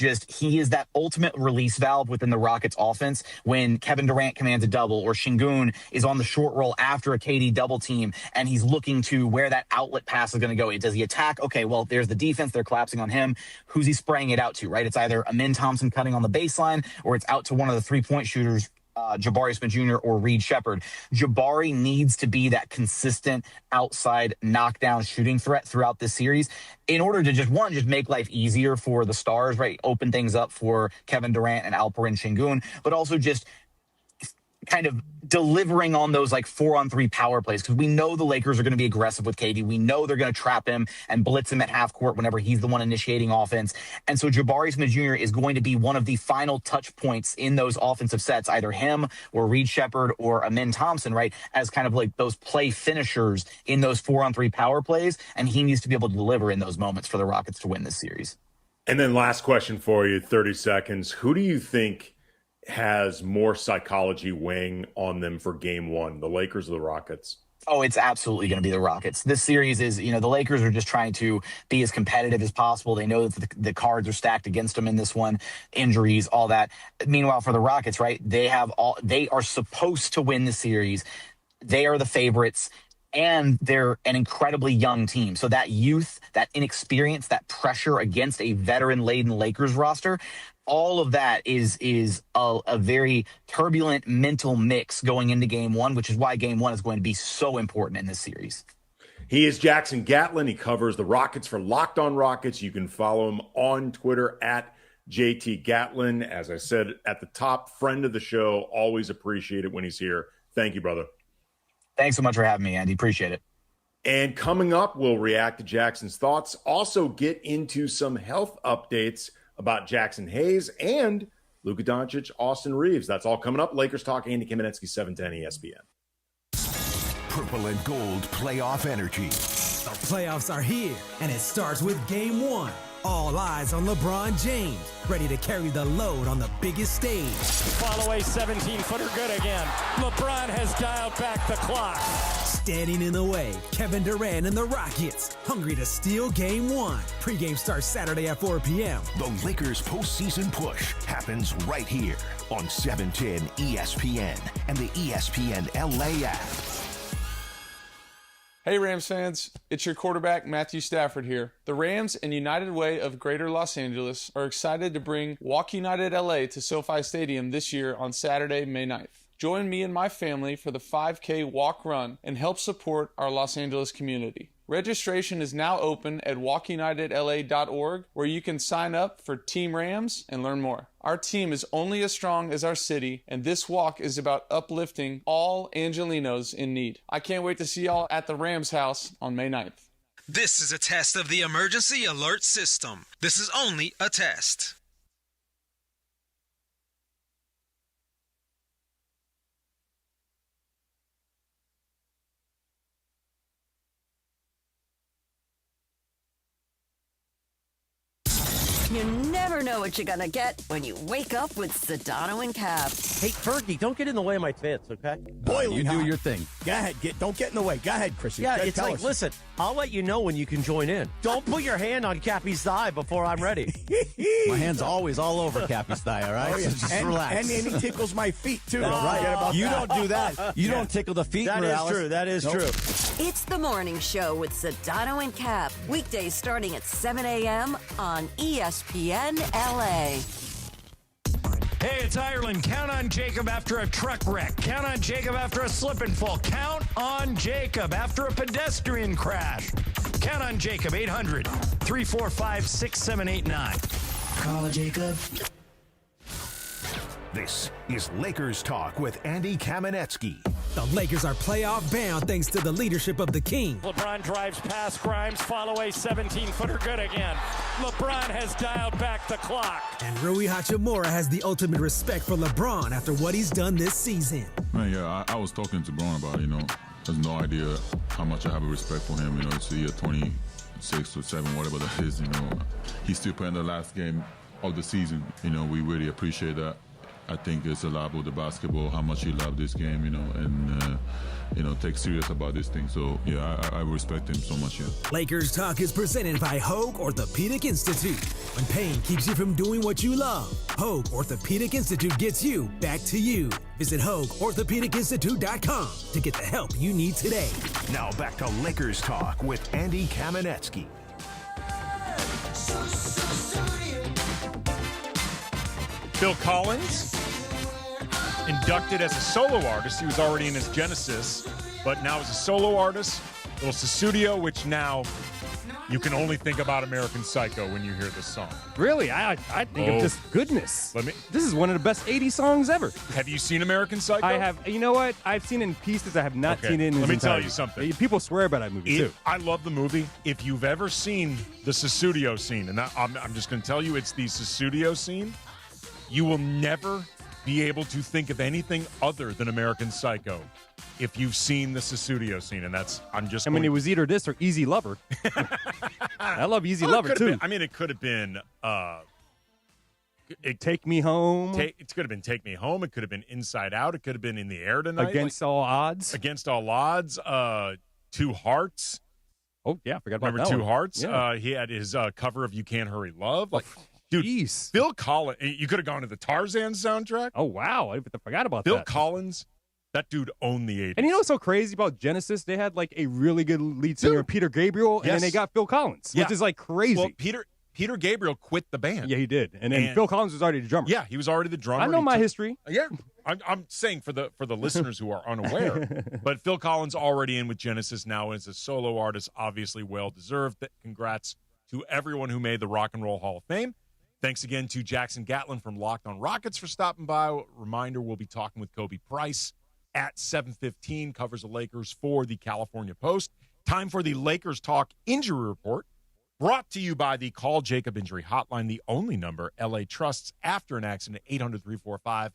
that ultimate release valve within the Rockets offense when Kevin Durant commands a double or Şengün is on the short roll after a KD double team and he's looking to where that outlet pass is going to go. Does he attack? Okay, well, there's the defense. They're collapsing on him. Who's he spraying it out to, right? It's either Amin Thompson cutting on the baseline or it's out to one of the 3-point shooters, Jabari Smith Jr. or Reed Shepherd. Jabari needs to be that consistent outside knockdown shooting threat throughout this series in order to just make life easier for the stars, right? Open things up for Kevin Durant and Alperen Şengün, but also just kind of delivering on those 4-on-3 power plays because we know the Lakers are going to be aggressive with KD. We know they're going to trap him and blitz him at half court whenever he's the one initiating offense. And so Jabari Smith Jr. is going to be one of the final touch points in those offensive sets, either him or Reed Shepherd or Amin Thompson, right, as kind of those play finishers in those 4-on-3 power plays. And he needs to be able to deliver in those moments for the Rockets to win this series. And then last question for you, 30 seconds. Who do you think has more psychology weighing on them for game 1, the Lakers or the Rockets? Oh, it's absolutely going to be the Rockets. This series is, the Lakers are just trying to be as competitive as possible. They know that the cards are stacked against them in this one, injuries, all that. Meanwhile, for the Rockets, right, they are supposed to win the series. They are the favorites. and they're an incredibly young team. So that youth, that inexperience, that pressure against a veteran-laden Lakers roster, all of that is a very turbulent mental mix going into game one, which is why game one is going to be so important in this series. He is Jackson Gatlin. He covers the Rockets for Locked On Rockets. You can follow him on Twitter at JT Gatlin. As I said at the top, friend of the show. Always appreciate it when he's here. Thank you, brother. Thanks so much for having me, Andy. Appreciate it. And coming up, we'll react to Jackson's thoughts. Also get into some health updates about Jackson Hayes and Luka Doncic, Austin Reeves. That's all coming up. Lakers Talk, Andy Kamenetsky, 710 ESPN. Purple and gold playoff energy. The playoffs are here, and it starts with game one. All eyes on LeBron James, ready to carry the load on the biggest stage. Follow a 17-footer good again. LeBron has dialed back the clock. Standing in the way, Kevin Durant and the Rockets, hungry to steal game one. Pre-game starts Saturday at 4 p.m. The Lakers postseason push happens right here on 710 ESPN and the ESPN LA app. Hey Rams fans, it's your quarterback Matthew Stafford here. The Rams and United Way of Greater Los Angeles are excited to bring Walk United LA to SoFi Stadium this year on Saturday, May 9th. Join me and my family for the 5K walk run and help support our Los Angeles community. Registration is now open at walkunitedla.org, where you can sign up for Team Rams and learn more. Our team is only as strong as our city, and this walk is about uplifting all Angelinos in need. I can't wait to see y'all at the Rams house on May 9th. This is a test of the emergency alert system. This is only a test. You never know what you're gonna get when you wake up with Sedano and Cap. Hey, Fergie, don't get in the way of my tits, okay? Boiling you do hot. your thing. Go ahead. Don't get in the way. Go ahead, Chrissy. Yeah, Go, it's tell like, us. listen, I'll let you know when you can join in. Don't put your hand on Cappy's thigh before I'm ready. My hand's always all over Cappy's thigh, all right? Oh, yeah. So just And- relax. and he tickles my feet, too. Don't forget about you that. don't do that. You don't tickle the feet, That is Morales. true. That is Nope. true. It's the morning show with Sedano and Cap. Weekdays starting at 7 a.m. on ESPN LA. Hey, it's Ireland. Count on Jacob after a truck wreck. Count on Jacob after a slip and fall. Count on Jacob after a pedestrian crash. Count on Jacob, 800-345-6789. Call Jacob. This is Lakers Talk with Andy Kamenetsky. The Lakers are playoff bound thanks to the leadership of the King. LeBron drives past Grimes. Follow a 17-footer good again. LeBron has dialed back the clock. And Rui Hachimura has the ultimate respect for LeBron after what he's done this season. Man, yeah, I was talking to Braun about it, there's no idea how much I have a respect for him. It's the year 26 or 7, whatever that is, He's still playing the last game of the season. We really appreciate that. I think it's a lot about the basketball, how much he loved this game, and take serious about this thing. So, yeah, I respect him so much, yeah. Lakers Talk is presented by Hoag Orthopedic Institute. When pain keeps you from doing what you love, Hoag Orthopedic Institute gets you back to you. Visit HoagOrthopedicInstitute.com to get the help you need today. Now back to Lakers Talk with Andy Kamenetsky. Phil Collins, inducted as a solo artist. He was already in his Genesis, but now as a solo artist, little Sussudio, which now you can only think about American Psycho when you hear this song. Really? I think of just goodness. This is one of the best 80s songs ever. Have you seen American Psycho? I have. You know what? I've seen it in pieces. I have not seen it in Let me its tell entirety. you something. People swear by that movie, too. I love the movie. If you've ever seen the Sussudio scene, and I'm just going to tell you it's the Sussudio scene, you will never be able to think of anything other than American Psycho if you've seen the Sussudio scene. And that's, it was either this or Easy Lover. I love Easy Lover, too. It could have been Take Me Home. It could have been Take Me Home. It could have been Inside Out. It could have been In the Air Tonight. Against All Odds. Against All Odds. Two Hearts. Oh, yeah. I forgot about Remember that Two one. Hearts? Yeah. He had his cover of You Can't Hurry Love. Dude, Jeez. Phil Collins. You could have gone to the Tarzan soundtrack. Oh, wow. I forgot about Phil that. Collins That dude owned the 80s. And you know what's so crazy about Genesis? They had like a really good lead singer, Peter Gabriel, and then they got Phil Collins, which is like crazy. Well, Peter Gabriel quit the band. Yeah, he did. And then Phil Collins was already the drummer. Yeah, he was already the drummer. I know my history. Yeah, I'm saying for the listeners who are unaware, but Phil Collins already in with Genesis now as a solo artist, obviously well-deserved. Congrats to everyone who made the Rock and Roll Hall of Fame. Thanks again to Jackson Gatlin from Locked on Rockets for stopping by. Reminder, we'll be talking with Kobe Price at 7:15, covers the Lakers for the California Post. Time for the Lakers Talk Injury Report, brought to you by the Call Jacob Injury Hotline, the only number LA trusts after an accident, 800-345-6789,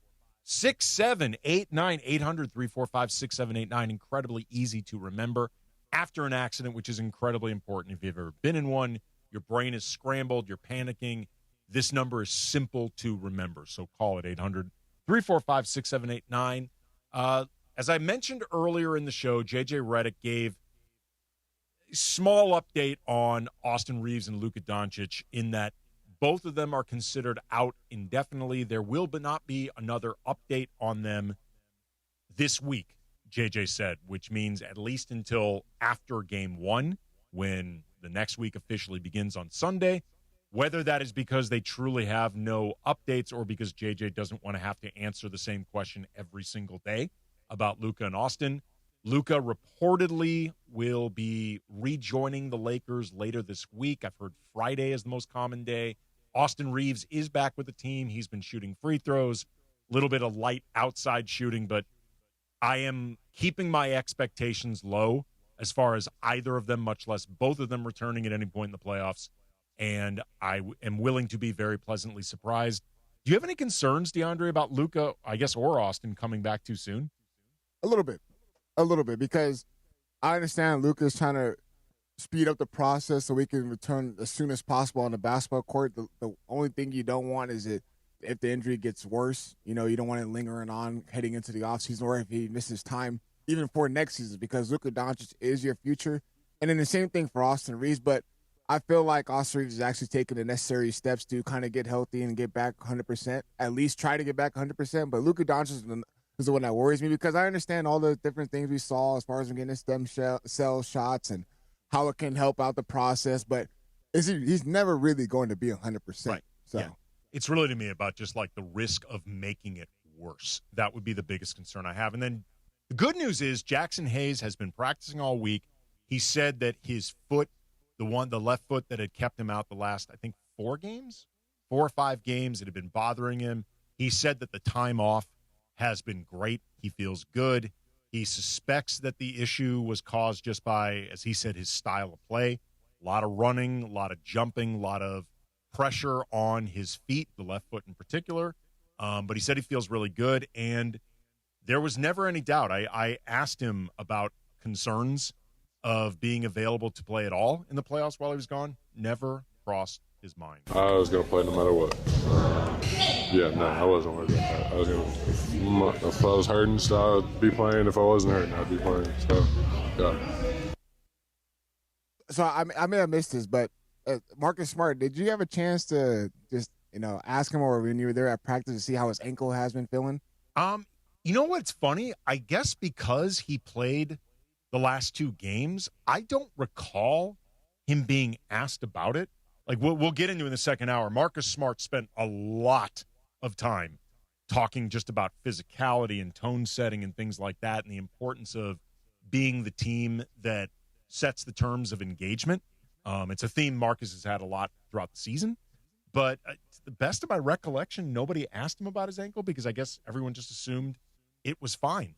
800-345-6789. Incredibly easy to remember after an accident, which is incredibly important. If you've ever been in one, your brain is scrambled, you're panicking. This number is simple to remember, so call it 800-345-6789. As I mentioned earlier in the show, J.J. Redick gave a small update on Austin Reeves and Luka Doncic in that both of them are considered out indefinitely. There will not be another update on them this week, J.J. said, which means at least until after Game 1, when the next week officially begins on Sunday. Whether that is because they truly have no updates or because JJ doesn't want to have to answer the same question every single day about Luka and Austin. Luka reportedly will be rejoining the Lakers later this week. I've heard Friday is the most common day. Austin Reeves is back with the team. He's been shooting free throws, a little bit of light outside shooting, but I am keeping my expectations low as far as either of them, much less both of them returning at any point in the playoffs. And I am willing to be very pleasantly surprised. Do you have any concerns, DeAndre, about Luka, I guess, or Austin coming back too soon? A little bit, because I understand Luka is trying to speed up the process so we can return as soon as possible on the basketball court. The only thing you don't want is if the injury gets worse, you don't want it lingering on heading into the offseason, or if he misses time even for next season, because Luka Doncic is your future. And then the same thing for Austin Reeves, but I feel like Austin Reeves is actually taking the necessary steps to kind of get healthy and get back 100%, at least try to get back 100%. But Luka Doncic is the one that worries me, because I understand all the different things we saw as far as him getting his stem cell shots and how it can help out the process. But he's never really going to be 100%. Right. So yeah. It's really to me about just like the risk of making it worse. That would be the biggest concern I have. And then the good news is Jackson Hayes has been practicing all week. He said that his foot, the left foot that had kept him out the last, I think, 4 or 5 games, it had been bothering him. He said that the time off has been great. He feels good. He suspects that the issue was caused just by, as he said, his style of play. A lot of running, a lot of jumping, a lot of pressure on his feet, the left foot in particular. But he said he feels really good, and there was never any doubt. I asked him about concerns of being available to play at all in the playoffs while he was gone. Never crossed his mind. I was going to play no matter what. I wasn't worried about that. If I was hurting, so I'd be playing. If I wasn't hurting, I'd be playing. So, yeah. So I may have missed this, but Marcus Smart, did you have a chance to just, ask him, or when you were there at practice, to see how his ankle has been feeling? You know what's funny? I guess because he played the last 2 games, I don't recall him being asked about it. Like we'll get into in the second hour. Marcus Smart spent a lot of time talking just about physicality and tone setting and things like that, and the importance of being the team that sets the terms of engagement. It's a theme Marcus has had a lot throughout the season, but to the best of my recollection, nobody asked him about his ankle because I guess everyone just assumed it was fine.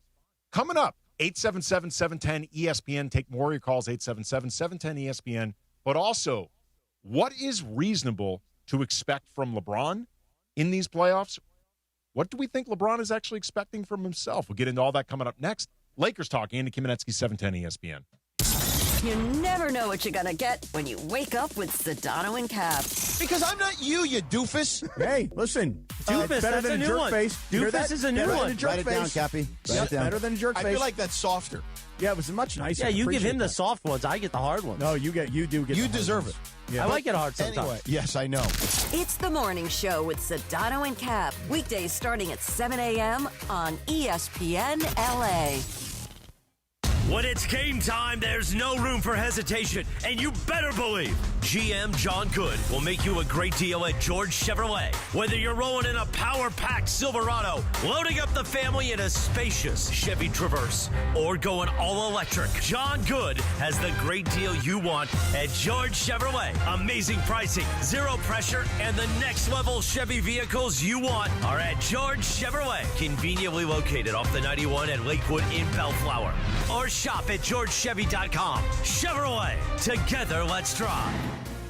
Coming up, 877-710-ESPN. Take more of your calls, 877-710-ESPN. But also, what is reasonable to expect from LeBron in these playoffs? What do we think LeBron is actually expecting from himself? We'll get into all that coming up next. Lakers Talk, Andy Kamenetsky, 710 ESPN. You never know what you're going to get when you wake up with Sedano and Cap. Because I'm not you doofus. Hey, listen. Doofus, better that's than a new jerk one. face. Doofus is a new one. Write it down, Cappy. Write it down. Better than jerk face. I feel like that's softer. Yeah, it was much nicer. Yeah, you give him Appreciate the that. soft ones. I get the hard ones. No, you do get. You the hard deserve ones. it. Yeah. I like it hard sometimes. Anyway, yes, I know. It's the morning show with Sedano and Cap. Weekdays starting at 7 a.m. on ESPN LA. When it's game time, there's no room for hesitation, and you better believe GM John Good will make you a great deal at George Chevrolet. Whether you're rolling in a power-packed Silverado, loading up the family in a spacious Chevy Traverse, or going all electric, John Good has the great deal you want at George Chevrolet. Amazing pricing, zero pressure, and the next level Chevy vehicles you want are at George Chevrolet, conveniently located off the 91 at Lakewood in Bellflower. Or shop at georgechevy.com. Chevrolet, together let's drive.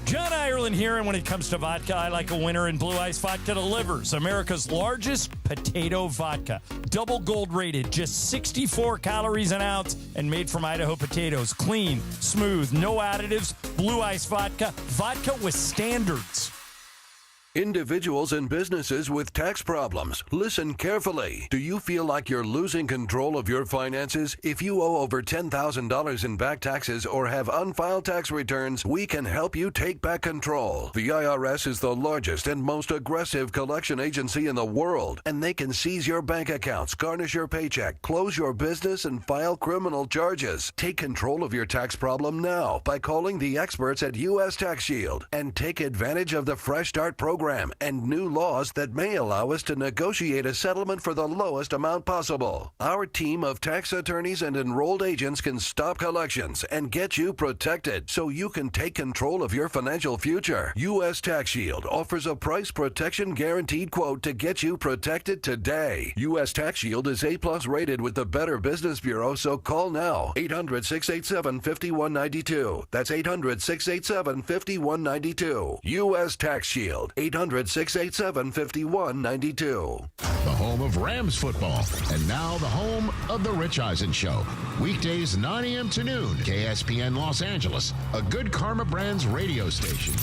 John Ireland here, and when it comes to vodka, I like a winner, and Blue Ice Vodka delivers. America's largest potato vodka. Double gold rated, just 64 calories an ounce, and made from Idaho potatoes. Clean, smooth, no additives. Blue Ice Vodka. Vodka with standards. Individuals and businesses with tax problems, listen carefully. Do you feel like you're losing control of your finances? If you owe over $10,000 in back taxes or have unfiled tax returns, we can help you take back control. The IRS is the largest and most aggressive collection agency in the world, and they can seize your bank accounts, garnish your paycheck, close your business, and file criminal charges. Take control of your tax problem now by calling the experts at U.S. Tax Shield and take advantage of the Fresh Start program and new laws that may allow us to negotiate a settlement for the lowest amount possible. Our team of tax attorneys and enrolled agents can stop collections and get you protected so you can take control of your financial future. U.S. Tax Shield offers a price protection guaranteed quote to get you protected today. U.S. Tax Shield is A+ rated with the Better Business Bureau, so call now. 800-687-5192. That's 800-687-5192. U.S. Tax Shield. 800-687-5192. The home of Rams football. And now the home of The Rich Eisen Show. Weekdays 9 a.m. to noon. KSPN Los Angeles. A Good Karma Brands radio station.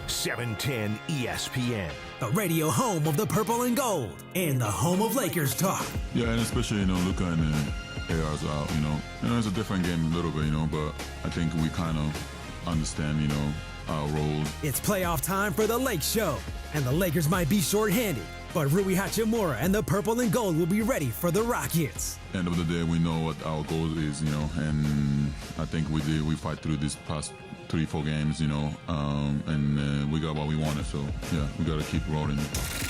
710 ESPN. The radio home of the purple and gold. And the home of Lakers talk. Yeah, and especially, Luka and AR's out, it's a different game a little bit, but I think we kind of understand, our role. It's playoff time for the Lake Show, and the Lakers might be shorthanded, but Rui Hachimura and the purple and gold will be ready for the Rockets. End of the day, we know what our goal is, and I think we fight through these past 3-4 games, and we got what we wanted, so yeah, we got to keep rolling.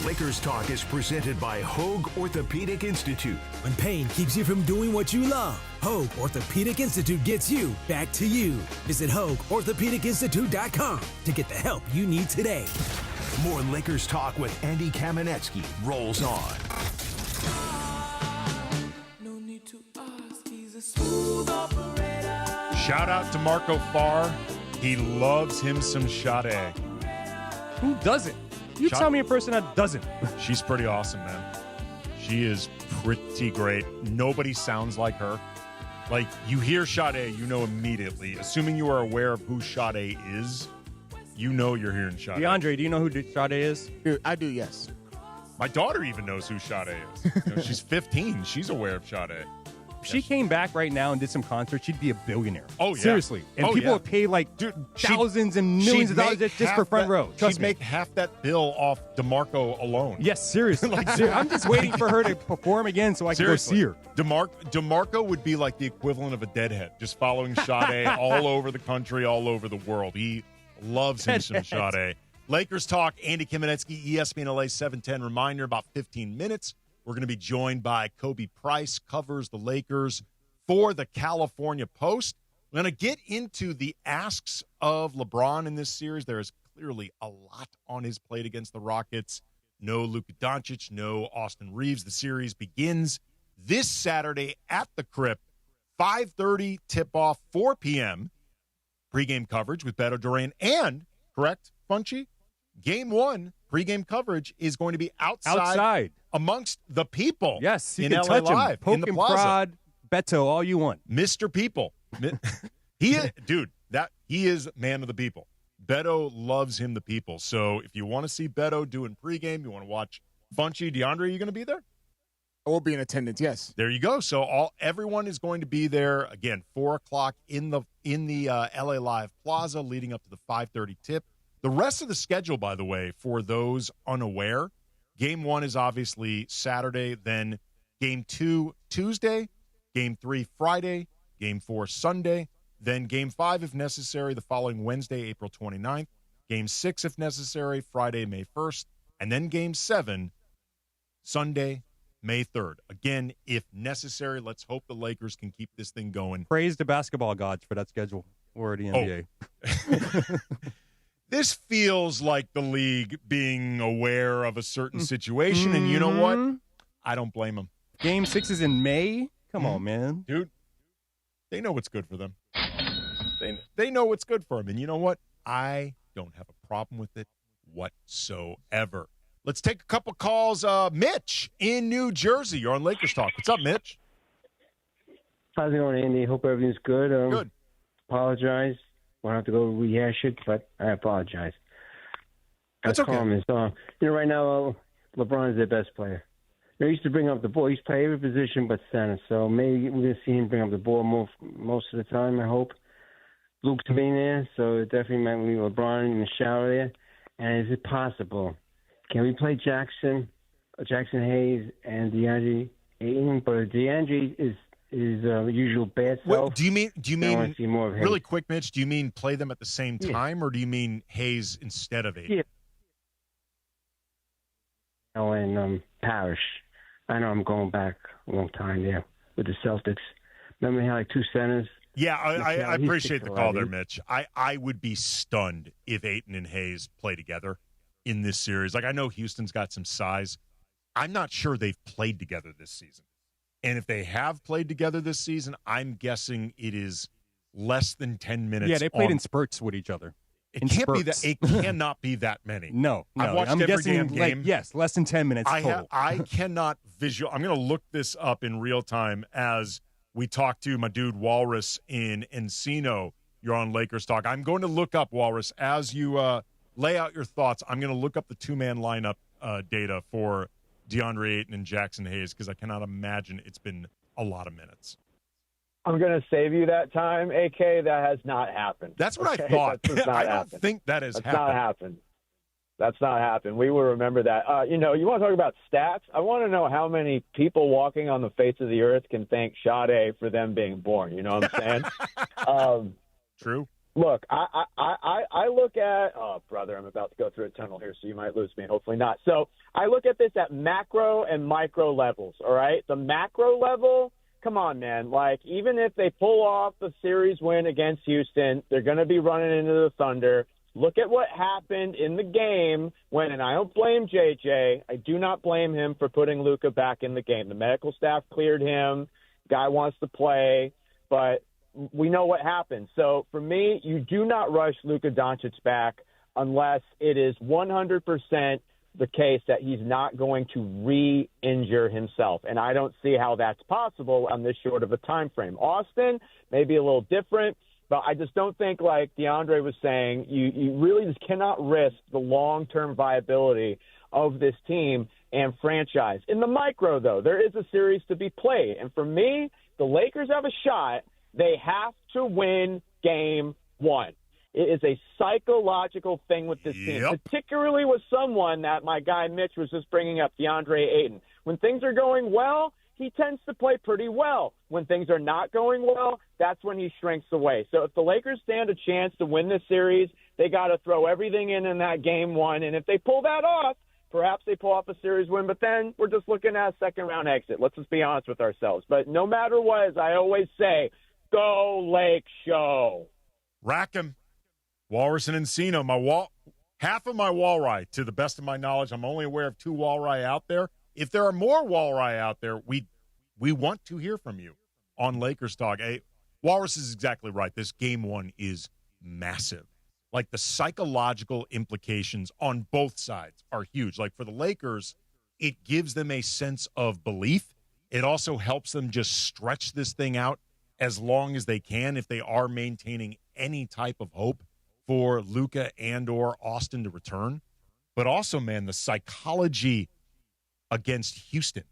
Lakers Talk is presented by Hoag Orthopedic Institute. When pain keeps you from doing what you love, Hoag Orthopedic Institute gets you back to you. Visit HoagOrthopedicInstitute.com to get the help you need today. More Lakers Talk with Andy Kamenetsky rolls on. Shout out to Marco Farr. He loves him some Sade. Who doesn't? You tell me a person that doesn't. She's pretty awesome, man. She is pretty great. Nobody sounds like her. Like, you hear Sade, you know immediately. Assuming you are aware of who Sade is, you know you're hearing Sade. DeAndre, do you know who Sade is? Dude, I do, yes. My daughter even knows who Sade is. She's 15. She's aware of Sade. If she came back right now and did some concerts, she'd be a billionaire. Oh, yeah. Seriously. And people would pay thousands and millions of dollars just for front row. Trust she'd me. make half that bill off DeMarco alone. Yes, seriously. I'm just waiting for her to perform again so I can go see her. DeMarco would be like the equivalent of a deadhead, just following Sade all over the country, all over the world. He loves him some Sade. Lakers Talk, Andy Kamenetsky, ESPN LA 710. Reminder, about 15 minutes. We're going to be joined by Kobe Price, covers the Lakers for the California Post. We're going to get into the asks of LeBron in this series. There is clearly a lot on his plate against the Rockets. No Luka Doncic, no Austin Reeves. The series begins this Saturday at the Crypt, 5:30 tip-off, 4 p.m. Pre-game coverage with Beto Duran and, correct, Funchy? Game 1 pre-game coverage is going to be outside. Amongst the people. Yes, you in can LA touch Live, him. Poke in the and plaza. prod, Beto, all you want. Mr. People. He is, he is man of the people. Beto loves him, the people. So if you want to see Beto doing pregame, you want to watch Funchy, DeAndre, are you going to be there? I will be in attendance, yes. There you go. So everyone is going to be there again, 4:00 in the LA Live Plaza, leading up to the 5:30 tip. The rest of the schedule, by the way, for those unaware, Game 1 is obviously Saturday, then Game 2 Tuesday, Game 3 Friday, Game 4 Sunday, then Game 5 if necessary the following Wednesday, April 29th, Game 6 if necessary Friday, May 1st, and then Game 7 Sunday, May 3rd. Again, if necessary, let's hope the Lakers can keep this thing going. Praise the basketball gods for that schedule or the NBA. This feels like the league being aware of a certain situation, and you know what? I don't blame them. Game 6 is in May? Come on, man. Dude, they know what's good for them. They know what's good for them, and you know what? I don't have a problem with it whatsoever. Let's take a couple calls. Mitch in New Jersey. You're on Lakers Talk. What's up, Mitch? How's it going, Andy? Hope everything's good. Good. Apologize. Won't have to go rehash it, but I apologize. That's okay. Right now, LeBron is their best player. They used to bring up the ball. He's played every position but center, so maybe we're going to see him bring up the ball most of the time, I hope. Luke's being there, so it definitely might be LeBron in the shower there. And is it possible? Can we play Jackson Hayes, and DeAndre Ayton? But DeAndre is usual bad self. What, do you mean see more of really Hayes. quick, Mitch? Do you mean play them at the same time, or do you mean Hayes instead of Ayton? Yeah. And Parrish. I know I'm going back a long time there with the Celtics. Remember, they had like two centers. Yeah, I He appreciate sticks the a call lot. there, Mitch. I would be stunned if Ayton and Hayes play together in this series. Like, I know Houston's got some size. I'm not sure they've played together this season. And if they have played together this season, I'm guessing it is less than 10 minutes. Yeah, they played in spurts with each other. It can't be that. It cannot be that many. No. I've watched I'm every guessing, damn game. yes, less than 10 minutes total. I cannot visual. I'm going to look this up in real time as we talk to my dude Walrus in Encino. You're on Lakers Talk. I'm going to look up, Walrus, as you lay out your thoughts. I'm going to look up the two-man lineup data for DeAndre Ayton and Jackson Hayes because I cannot imagine it's been a lot of minutes. I'm going to save you that time, AK. That has not happened. That's what I thought. I don't think that has happened. Not happened. That's not happened. We will remember that. You want to talk about stats? I want to know how many people walking on the face of the earth can thank Sade for them being born. You know what I'm saying? True. Look, I look at – oh, brother, I'm about to go through a tunnel here, so you might lose me. Hopefully not. So I look at this at macro and micro levels, all right? The macro level – come on, man. Like, even if they pull off the series win against Houston, they're going to be running into the Thunder. Look at what happened in the game when, and I don't blame JJ, I do not blame him for putting Luka back in the game. The medical staff cleared him. Guy wants to play, but we know what happened. So, for me, you do not rush Luka Doncic back unless it is 100% the case that he's not going to re-injure himself. And I don't see how that's possible on this short of a time frame. Austin, maybe a little different, but I just don't think, like DeAndre was saying, you really just cannot risk the long-term viability of this team and franchise. In the micro, though, there is a series to be played. And for me, the Lakers have a shot. They have to win game one. It is a psychological thing with this team, particularly with someone that my guy Mitch was just bringing up, DeAndre Ayton. When things are going well, he tends to play pretty well. When things are not going well, that's when he shrinks away. So if the Lakers stand a chance to win this series, they got to throw everything in that game one. And if they pull that off, perhaps they pull off a series win. But then we're just looking at a second-round exit. Let's just be honest with ourselves. But no matter what, as I always say, go Lake Show. Rack 'em. Walrus and Encino, half of my Walrye, to the best of my knowledge, I'm only aware of 2 Walrye out there. If there are more Walrye out there, we want to hear from you on Lakers Talk. Hey, Walrus is exactly right. This game one is massive. Like, the psychological implications on both sides are huge. Like, for the Lakers, it gives them a sense of belief. It also helps them just stretch this thing out as long as they can if they are maintaining any type of hope for Luka and or Austin to return. But also, man, the psychology against Houston.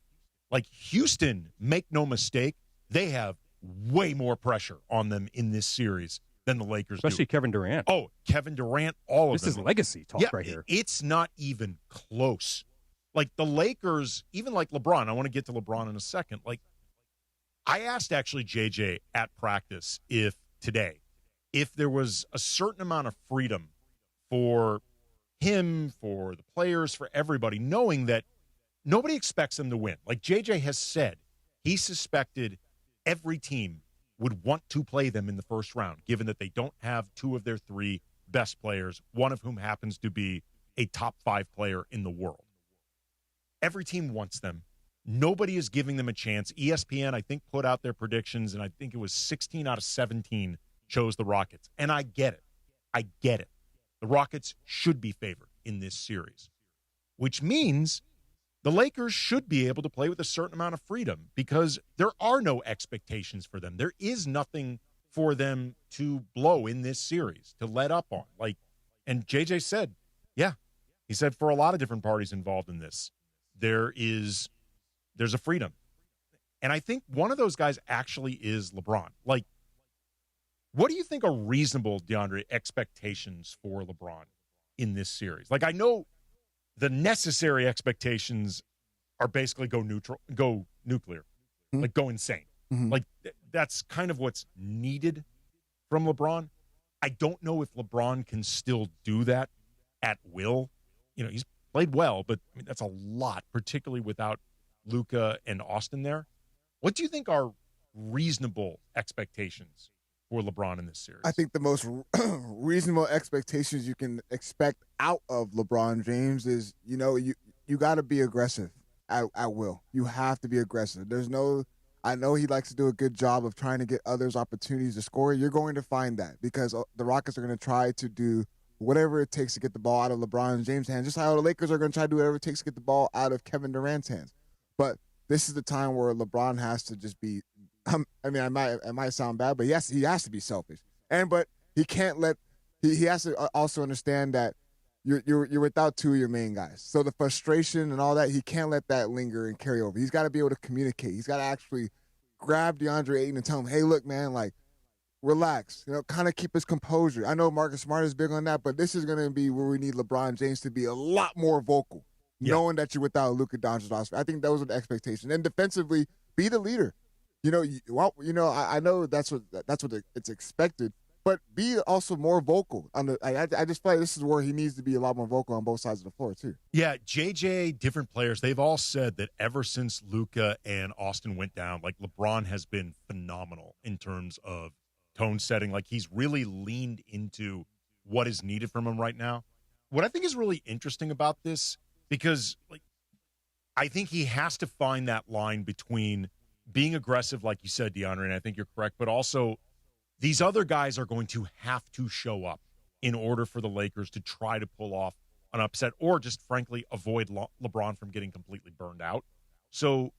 Like Houston, make no mistake, they have way more pressure on them in this series than the Lakers Especially do. Kevin Durant. Oh, Kevin Durant, all of them. This is legacy talk right here. It's not even close. Like the Lakers, even like LeBron, I want to get to LeBron in a second. Like I asked actually JJ at practice if there was a certain amount of freedom for him, for the players, for everybody, knowing that nobody expects them to win. Like JJ has said, he suspected every team would want to play them in the first round, given that they don't have two of their three best players, one of whom happens to be a top 5 player in the world. Every team wants them. Nobody is giving them a chance. ESPN, I think, put out their predictions, and I think it was 16 out of 17 chose the Rockets. And I get it. The Rockets should be favored in this series, which means the Lakers should be able to play with a certain amount of freedom because there are no expectations for them. There is nothing for them to blow in this series, to let up on. And JJ said, he said for a lot of different parties involved in this, there's a freedom. And I think one of those guys actually is LeBron. Like, what do you think are reasonable, DeAndre, expectations for LeBron in this series? Like, I know the necessary expectations are basically go nuclear, like go insane. Like that's kind of what's needed from LeBron. I don't know if LeBron can still do that at will. He's played well, but I mean, that's a lot, particularly without Luka and Austin there. What do you think are reasonable expectations for LeBron in this series? I think the most reasonable expectations you can expect out of LeBron James is, you got to be aggressive at will. You have to be aggressive. I know he likes to do a good job of trying to get others opportunities to score. You're going to find that because the Rockets are going to try to do whatever it takes to get the ball out of LeBron James' hands, just how the Lakers are going to try to do whatever it takes to get the ball out of Kevin Durant's hands. But this is the time where LeBron has to just be it might sound bad, but yes, he has to be selfish. But he can't he has to also understand that you're without two of your main guys. So the frustration and all that, he can't let that linger and carry over. He's got to be able to communicate. He's got to actually grab DeAndre Ayton and tell him, hey, look, man, like, relax. Kind of keep his composure. I know Marcus Smart is big on that, but this is going to be where we need LeBron James to be a lot more vocal, knowing that you're without Luka Doncic. I think those are the expectations. And defensively, be the leader. I know that's what it's expected, but be also more vocal. I just feel like this is where he needs to be a lot more vocal on both sides of the floor too. Yeah, JJ, different players, they've all said that ever since Luka and Austin went down, like LeBron has been phenomenal in terms of tone setting. Like he's really leaned into what is needed from him right now. What I think is really interesting about this, because I think he has to find that line between being aggressive, like you said, DeAndre, and I think you're correct, but also these other guys are going to have to show up in order for the Lakers to try to pull off an upset or just, frankly, avoid LeBron from getting completely burned out. So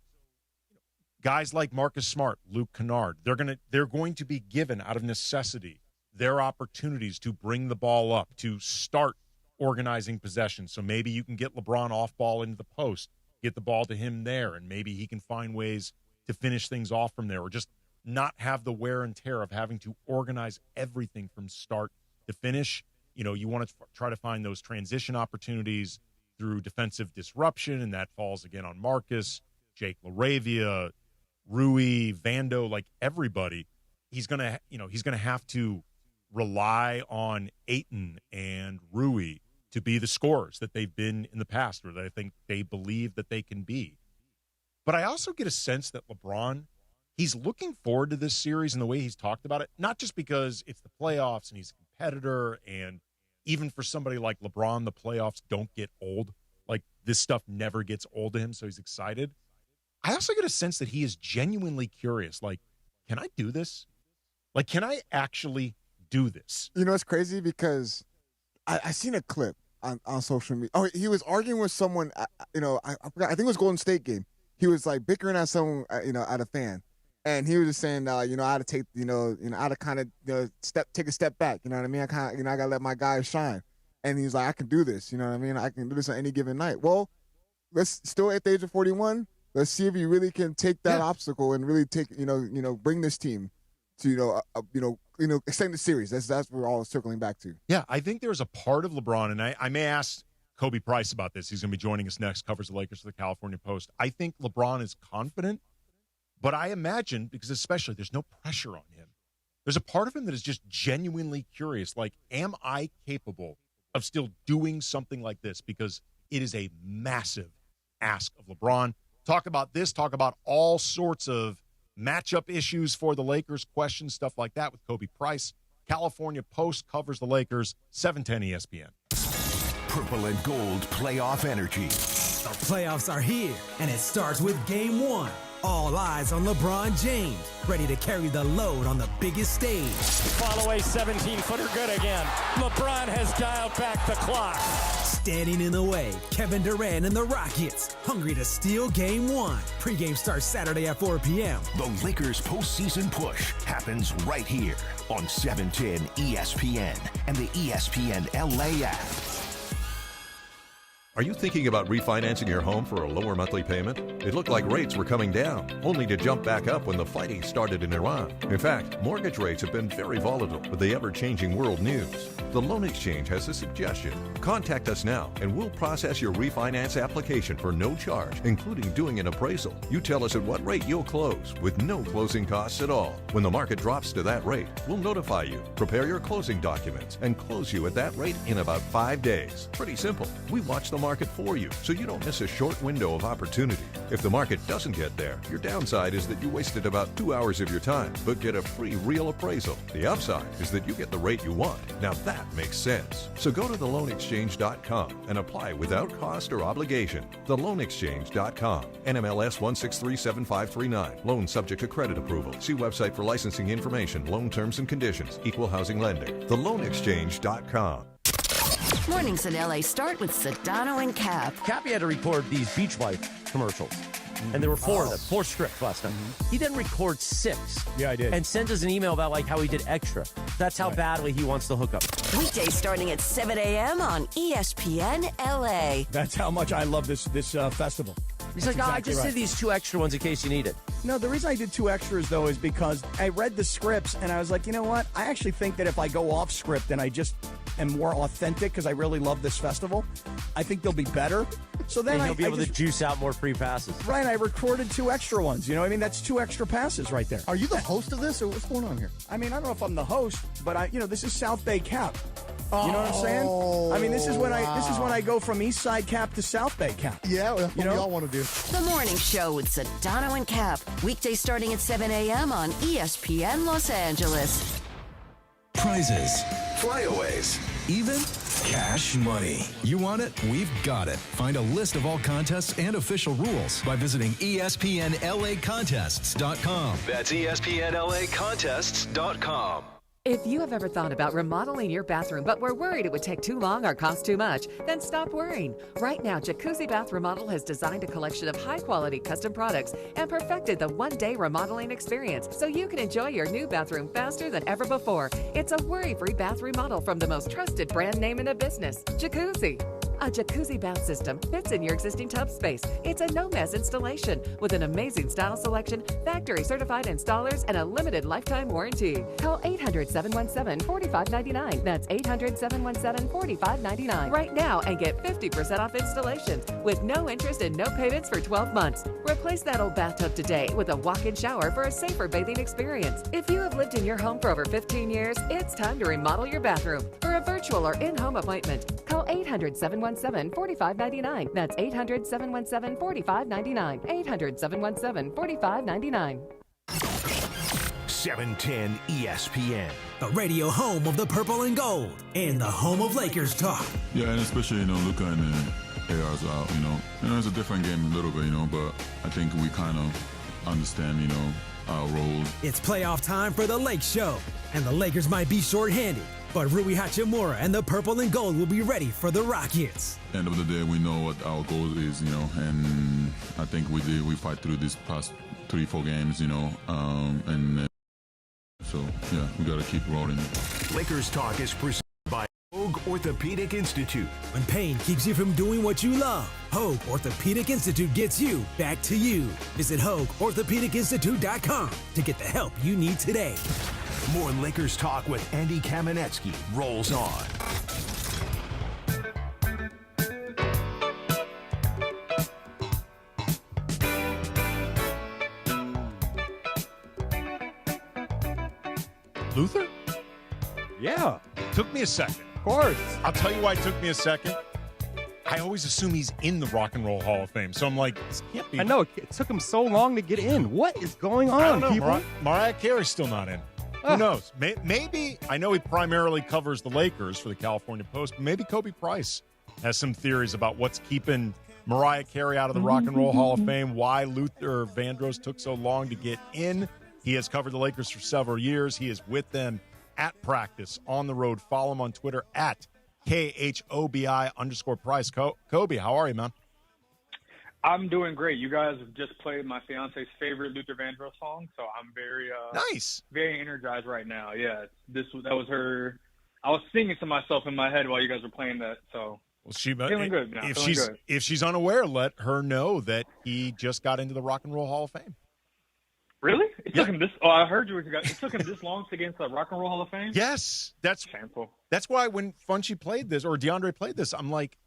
guys like Marcus Smart, Luke Kennard, they're going to be given out of necessity their opportunities to bring the ball up, to start organizing possession. So maybe you can get LeBron off ball into the post, get the ball to him there, and maybe he can find ways to finish things off from there, or just not have the wear and tear of having to organize everything from start to finish. You want to try to find those transition opportunities through defensive disruption, and that falls again on Marcus, Jake LaRavia, Rui, Vando, like everybody. He's gonna have to rely on Ayton and Rui to be the scorers that they've been in the past, or that I think they believe that they can be. But I also get a sense that LeBron, he's looking forward to this series and the way he's talked about it, not just because it's the playoffs and he's a competitor, and even for somebody like LeBron, the playoffs don't get old. Like, this stuff never gets old to him, so he's excited. I also get a sense that he is genuinely curious. Like, can I do this? Like, can I actually do this? It's crazy because I seen a clip on social media. Oh, he was arguing with someone, I forgot, I think it was Golden State game. He was like bickering at someone, at a fan. And he was just saying, I had to take, I had to kind of, take a step back. You know what I mean? I kind of, I got to let my guys shine. And he's like, I can do this. You know what I mean? I can do this on any given night. Well, let's still at the age of 41. Let's see if he really can take that obstacle and really take, bring this team to, extend the series. That's what we're all circling back to. Yeah, I think there's a part of LeBron, and I may ask Kobe Price about this. He's going to be joining us next, covers the Lakers for the California Post. I think LeBron is confident, but I imagine, because especially there's no pressure on him, there's a part of him that is just genuinely curious. Like, am I capable of still doing something like this? Because it is a massive ask of LeBron. Talk about this, talk about all sorts of matchup issues for the Lakers, questions, stuff like that with Kobe Price. California Post covers the Lakers, 710 ESPN. Purple and gold playoff energy. The playoffs are here, and it starts with Game 1. All eyes on LeBron James, ready to carry the load on the biggest stage. Fall away 17-footer good again. LeBron has dialed back the clock. Standing in the way, Kevin Durant and the Rockets, hungry to steal Game 1. Pre-game starts Saturday at 4 p.m. The Lakers postseason push happens right here on 710 ESPN and the ESPN LA app. Are you thinking about refinancing your home for a lower monthly payment? It looked like rates were coming down, only to jump back up when the fighting started in Iran. In fact, mortgage rates have been very volatile with the ever-changing world news. The Loan Exchange has a suggestion. Contact us now and we'll process your refinance application for no charge, including doing an appraisal. You tell us at what rate you'll close with no closing costs at all. When the market drops to that rate, we'll notify you, prepare your closing documents, and close you at that rate in about 5 days. Pretty simple. We watch the market for you so you don't miss a short window of opportunity. If the market doesn't get there, your downside is that you wasted about 2 hours of your time, but get a free real appraisal. The upside is that you get the rate you want. Now that makes sense. So go to theloanexchange.com and apply without cost or obligation. Theloanexchange.com. NMLS 1637539. Loan subject to credit approval. See website for licensing information, loan terms and conditions. Equal housing lender. Theloanexchange.com. Mornings in LA start with Sedano and Cap. Cappy had to record these Beach Life commercials. And there were 4 of them, 4 scripts last time. He then records 6. Yeah, I did. And sent us an email about like how he did extra. That's how badly he wants to hook up. Weekdays starting at 7 a.m. on ESPN LA. That's how much I love this festival. He's like, I just did these 2 extra ones in case you need it. No, the reason I did 2 extras, though, is because I read the scripts, and I was like, you know what? I actually think that if I go off script and I just am more authentic because I really love this festival, I think they'll be better. So then he'll be able to juice out more free passes. Right, I recorded 2 extra ones. You know what I mean? That's 2 extra passes right there. Are you the host of this, or what's going on here? I mean, I don't know if I'm the host, but this is South Bay Cap. You know what I'm saying? I mean, this is when I go from East Side Cap to South Bay Cap. Yeah, that's what we all want to do. The Morning Show with Sedano and Cap. Weekdays starting at 7 a.m. on ESPN Los Angeles. Prizes, Flyaways, even cash money. You want it? We've got it. Find a list of all contests and official rules by visiting ESPNLAcontests.com. That's ESPNLAcontests.com. If you have ever thought about remodeling your bathroom but were worried it would take too long or cost too much, then stop worrying. Right now, Jacuzzi Bath Remodel has designed a collection of high-quality custom products and perfected the one-day remodeling experience so you can enjoy your new bathroom faster than ever before. It's a worry-free bath remodel from the most trusted brand name in the business, Jacuzzi. A jacuzzi bath system fits in your existing tub space. It's a no-mess installation with an amazing style selection, factory-certified installers, and a limited lifetime warranty. Call 800-717-4599. That's 800-717-4599 right now and get 50% off installations with no interest and no payments for 12 months. Replace that old bathtub today with a walk-in shower for a safer bathing experience. If you have lived in your home for over 15 years, it's time to remodel your bathroom. For a virtual or in-home appointment, call 800-717-4599. That's 800-717-4599. 800-717-4599. 710 ESPN. The radio home of the purple and gold and the home of Lakers talk. Yeah, and especially, Luka and AR's out, it's a different game a little bit, but I think we kind of understand, our role. It's playoff time for the Lake Show, and the Lakers might be shorthanded, but Rui Hachimura and the purple and gold will be ready for the Rockets. End of the day, we know what our goal is, and I think we fight through these past 3-4 games, and so, yeah, we got to keep rolling. Lakers Talk is presented Hogue Orthopedic Institute. When pain keeps you from doing what you love, Hogue Orthopedic Institute gets you back to you. Visit HogueOrthopedicInstitute.com to get the help you need today. More Lakers talk with Andy Kamenetsky rolls on. Luther? Yeah. Took me a second. Of course. I'll tell you why it took me a second. I always assume he's in the Rock and Roll Hall of Fame. So I'm like, this can't be. I know. It took him so long to get in. What is going on, I don't know. people? Mariah Carey's still not in. Who knows? Maybe, I know he primarily covers the Lakers for the California Post, but maybe Kobe Price has some theories about what's keeping Mariah Carey out of the Rock and Roll Hall of Fame, why Luther Vandross took so long to get in. He has covered the Lakers for several years. He is with them at practice, on the road. Follow him on Twitter at KHOBI_Price. Kobe, how are you, man? I'm doing great. You guys have just played my fiance's favorite Luther Vandross song, so I'm very nice, very energized right now. Yeah, that was her. I was singing to myself in my head while you guys were playing that. So well, she feeling good now. If she's unaware, let her know that he just got into the Rock and Roll Hall of Fame. Really? It took him this. Oh, I heard you. It took him this long to get into the Rock and Roll Hall of Fame. Yes, that's shameful. That's why when Funchy played this or DeAndre played this, I'm like,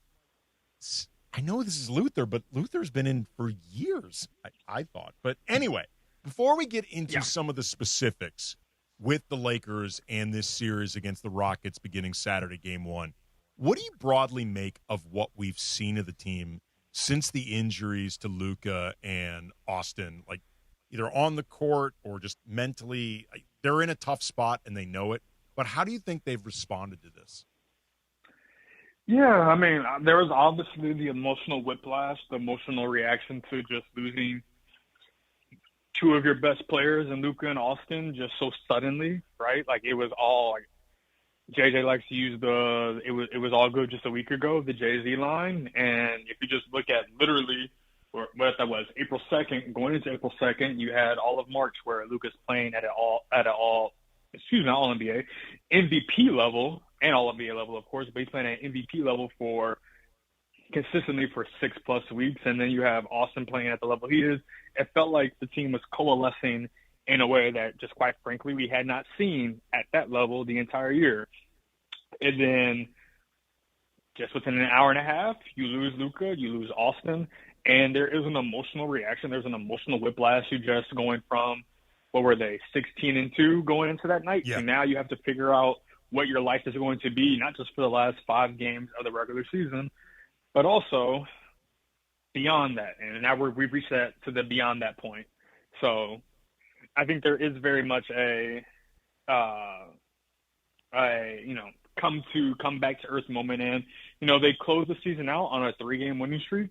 I know this is Luther, but Luther's been in for years, I thought. But anyway, before we get into some of the specifics with the Lakers and this series against the Rockets beginning Saturday, Game 1, what do you broadly make of what we've seen of the team since the injuries to Luka and Austin? Like, either on the court or just mentally, they're in a tough spot and they know it. But how do you think they've responded to this? Yeah, I mean, there was obviously the emotional whiplash, the emotional reaction to just losing two of your best players in Luka and Austin just so suddenly, right? Like, it was all like, JJ likes to use it was all good just a week ago, the Jay-Z line. And if you just look at literally what that was, April 2nd, going into April 2nd, you had all of March where Luka's playing at an all NBA MVP level and all NBA level, of course, but he's playing at MVP level consistently for 6+ weeks. And then you have Austin playing at the level he is. It felt like the team was coalescing in a way that just quite frankly, we had not seen at that level the entire year. And then just within an hour and a half, you lose Luka, you lose Austin, and there is an emotional reaction. There's an emotional whiplash. You just going from, what were they, 16-2 going into that night. Yeah. And now you have to figure out what your life is going to be, not just for the last 5 games of the regular season, but also beyond that. And now we've reached that to the beyond that point. So I think there is very much a come back to earth moment. And, they closed the season out on a 3-game winning streak.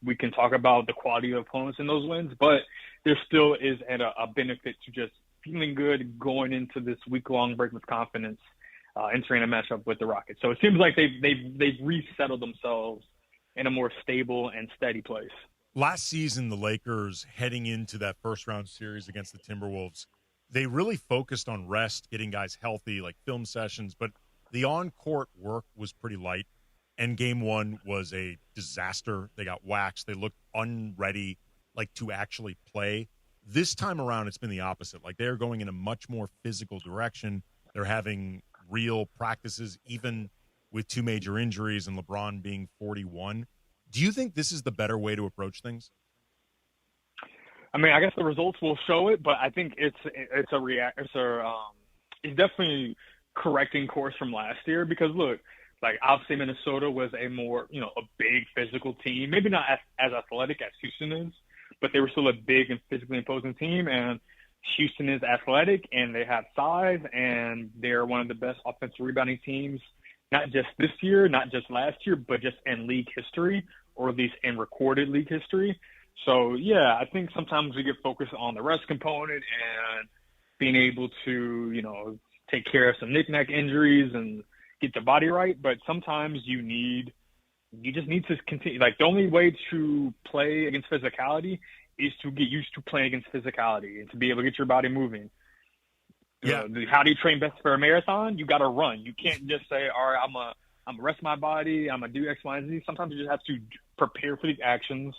We can talk about the quality of opponents in those wins, but there still is a benefit to just feeling good going into this week-long break with confidence, entering a matchup with the Rockets. So it seems like they've resettled themselves in a more stable and steady place. Last season, the Lakers, heading into that first-round series against the Timberwolves, they really focused on rest, getting guys healthy, like film sessions, but the on-court work was pretty light, and Game 1 was a disaster. They got waxed. They looked unready, to actually play. This time around, it's been the opposite. They're going in a much more physical direction. They're having real practices, even with 2 major injuries and LeBron being 41. Do you think this is the better way to approach things? I mean, I guess the results will show it, but I think it's definitely correcting course from last year because look, obviously Minnesota was a more, a big physical team, maybe not as athletic as Houston is, but they were still a big and physically imposing team. And Houston is athletic and they have size and they're one of the best offensive rebounding teams, not just this year, not just last year, but just in league history, or at least in recorded league history. So, yeah, I think sometimes we get focused on the rest component and being able to, take care of some knick-knack injuries and get the body right. But sometimes you just need to continue. The only way to play against physicality is to get used to playing against physicality and to be able to get your body moving. Yeah. How do you train best for a marathon? You got to run. You can't just say, all right, I'm gonna rest my body. I'm gonna do X, Y, and Z. Sometimes you just have to prepare for these actions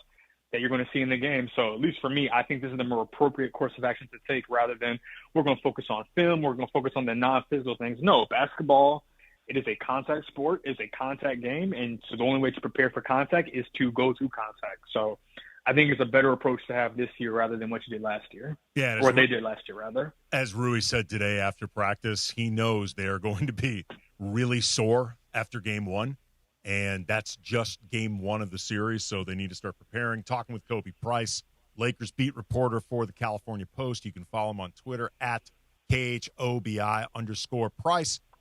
that you're going to see in the game. So at least for me, I think this is the more appropriate course of action to take rather than we're going to focus on film. We're going to focus on the non-physical things. No, basketball, it is a contact sport. It's a contact game. And so the only way to prepare for contact is to go to contact. So I think it's a better approach to have this year rather than what you did last year. Yeah, or they did last year, rather. As Rui said today after practice, he knows they are going to be really sore after game one. And that's just game one of the series, so they need to start preparing. Talking with Kobe Price, Lakers beat reporter for the California Post. You can follow him on Twitter at KHOBI_Price.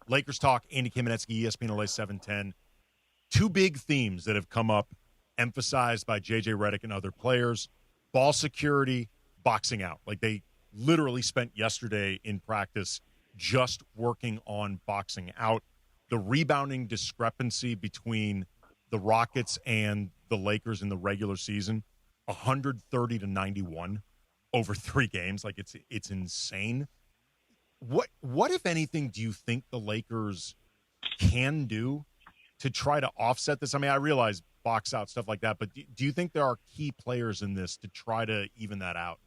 Lakers Talk, Andy Kamenetsky, ESPN LA 710. Two big themes that have come up, emphasized by J.J. Redick and other players: ball security, boxing out. Like, they literally spent yesterday in practice just working on boxing out. The rebounding discrepancy between the Rockets and the Lakers in the regular season, 130-91 over 3 games. Like, it's insane. What if anything do you think the Lakers can do to try to offset this? I mean, I realize box out, stuff like that, but do you think there are key players in this to try to even that out?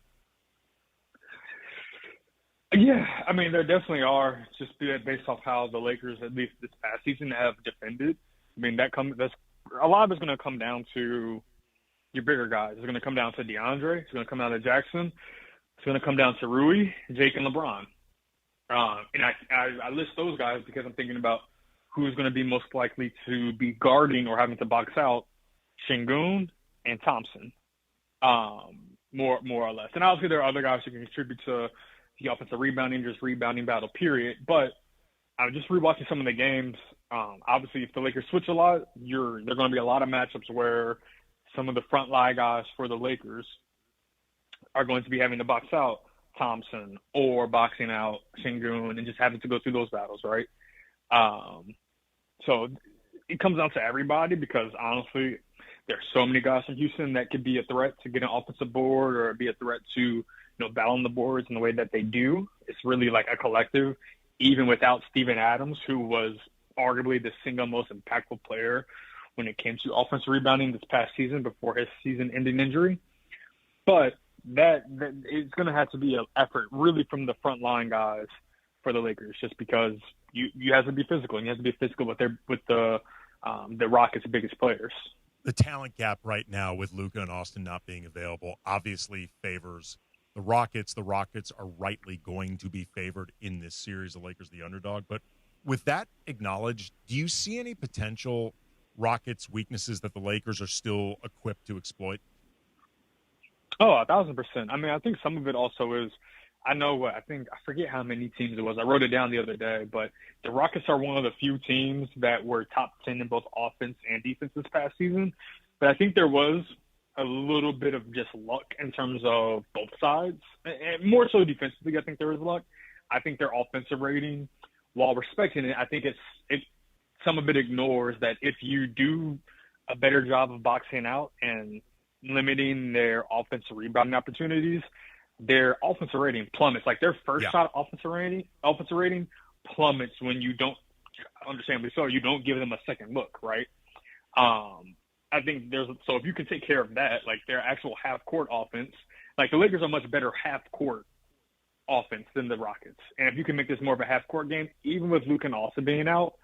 Yeah, I mean, there definitely are, just based off how the Lakers, at least this past season, have defended. I mean, that's a lot of it's going to come down to your bigger guys. It's going to come down to DeAndre. It's going to come down to Jackson. It's going to come down to Rui, Jake, and LeBron. And I list those guys because I'm thinking about who's going to be most likely to be guarding or having to box out Şengün and Thompson, more or less. And obviously there are other guys who can contribute to the offensive rebounding battle, period. But I was just rewatching some of the games. Obviously, if the Lakers switch a lot, there are going to be a lot of matchups where some of the front line guys for the Lakers are going to be having to box out Thompson or boxing out Şengün and just having to go through those battles, right? So it comes down to everybody because, honestly, there are so many guys from Houston that could be a threat to get an offensive board or be a threat to battle on the boards in the way that they do. It's really like a collective, even without Steven Adams, who was arguably the single most impactful player when it came to offensive rebounding this past season before his season-ending injury. But that it's going to have to be an effort really from the front line guys for the Lakers, just because you have to be physical, and you have to be physical with the Rockets' biggest players. The talent gap right now with Luka and Austin not being available obviously favors the Rockets. The Rockets are rightly going to be favored in this series. The Lakers the underdog. But with that acknowledged, do you see any potential Rockets weaknesses that the Lakers are still equipped to exploit? Oh, 1,000%. I mean, I think some of it also is, I forget how many teams it was. I wrote it down the other day, but the Rockets are one of the few teams that were top 10 in both offense and defense this past season. But I think there was a little bit of just luck in terms of both sides, and more so defensively. I think there was luck. I think their offensive rating, while respecting it, I think some of it ignores that if you do a better job of boxing out and limiting their offensive rebounding opportunities, their offensive rating plummets. Like their first shot offensive rating plummets when you don't, understandably so, you don't give them a second look, right? I think so if you can take care of that, like their actual half-court offense, like the Lakers are much better half-court offense than the Rockets. And if you can make this more of a half-court game, even with Luka and Austin being out,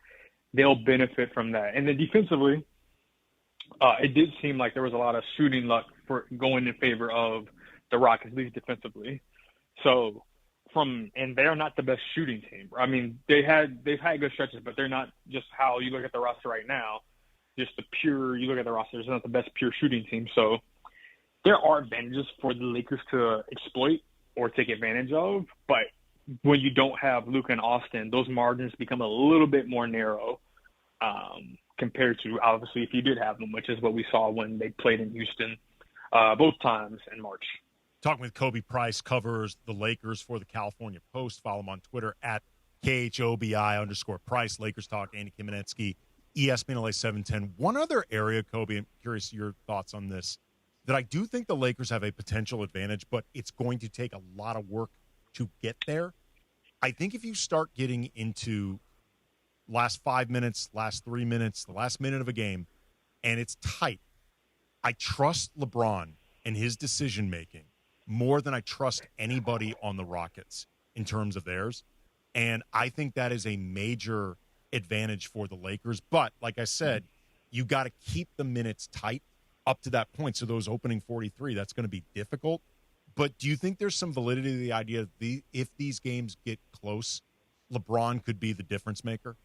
they'll benefit from that. And then defensively, it did seem like there was a lot of shooting luck for going in favor of the Rockets, at least defensively. So and they're not the best shooting team. I mean, they've had good stretches, but they're not just how you look at the roster right now. Just you look at the roster, it's not the best pure shooting team. So there are advantages for the Lakers to exploit or take advantage of, but when you don't have Luka and Austin, those margins become a little bit more narrow compared to, obviously, if you did have them, which is what we saw when they played in Houston both times in March. Talking with Kobe Price, covers the Lakers for the California Post. Follow him on Twitter at KHOBI_Price. Lakers Talk, Andy Kamenetsky, ESPN LA 710. One other area, Kobe, I'm curious your thoughts on this, that I do think the Lakers have a potential advantage, but it's going to take a lot of work to get there, I think if you start getting into last 5 minutes, last 3 minutes, the last minute of a game, and it's tight, I trust LeBron and his decision-making more than I trust anybody on the Rockets in terms of theirs. And I think that is a major advantage for the Lakers. But like I said, you got to keep the minutes tight up to that point. So those opening 43, that's going to be difficult. But do you think there's some validity to the idea that if these games get close, LeBron could be the difference maker?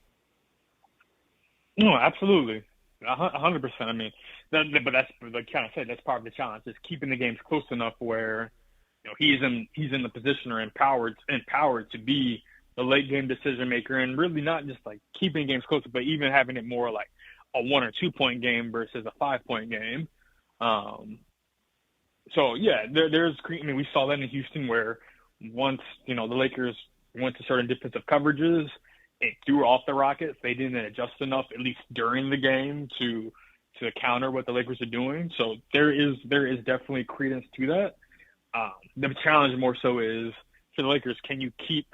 No, absolutely. 100%. I mean, but that's like kind of said, that's part of the challenge, is keeping the games close enough where, you know, he's in the position or empowered to be the late game decision maker, and really not just like keeping games close, but even having it more like a 1 or 2 point game versus a 5-point game. So yeah, I mean, we saw that in Houston where once, you know, the Lakers went to certain defensive coverages, it threw off the Rockets. They didn't adjust enough, at least during the game, to counter what the Lakers are doing. So there is definitely credence to that. The challenge more so is for the Lakers, can you keep,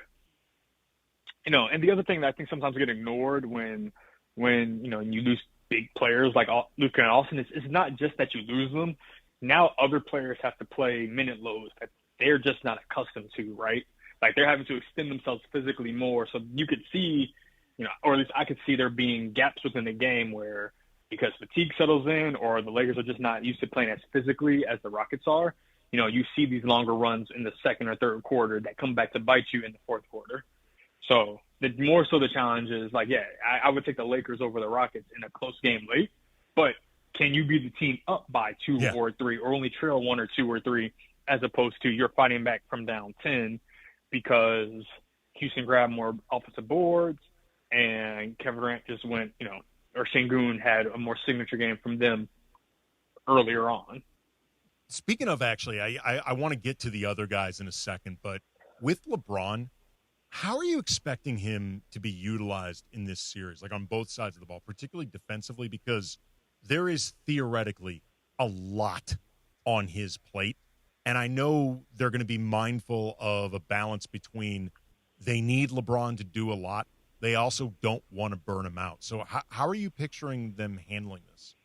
you know, and the other thing that I think sometimes get ignored when you know, you lose big players like Luka and Austin, it's not just that you lose them. Now other players have to play minute lows that they're just not accustomed to, right? Like they're having to extend themselves physically more. So you could see, you know, or at least I could see there being gaps within the game where, because fatigue settles in or the Lakers are just not used to playing as physically as the Rockets are, you know, you see these longer runs in the second or third quarter that come back to bite you in the fourth quarter. So more so the challenge is like, yeah, I would take the Lakers over the Rockets in a close game late, but can you be the team up by 2 or 3 or only trail 1 or 2 or 3 as opposed to you're fighting back from down 10 because Houston grabbed more offensive boards and Kevin Durant just went, you know, or Şengün had a more signature game from them earlier on. Speaking of, actually, I want to get to the other guys in a second, but with LeBron, how are you expecting him to be utilized in this series, like on both sides of the ball, particularly defensively, because there is theoretically a lot on his plate, and I know they're going to be mindful of a balance between they need LeBron to do a lot. They also don't want to burn him out. So how are you picturing them handling this?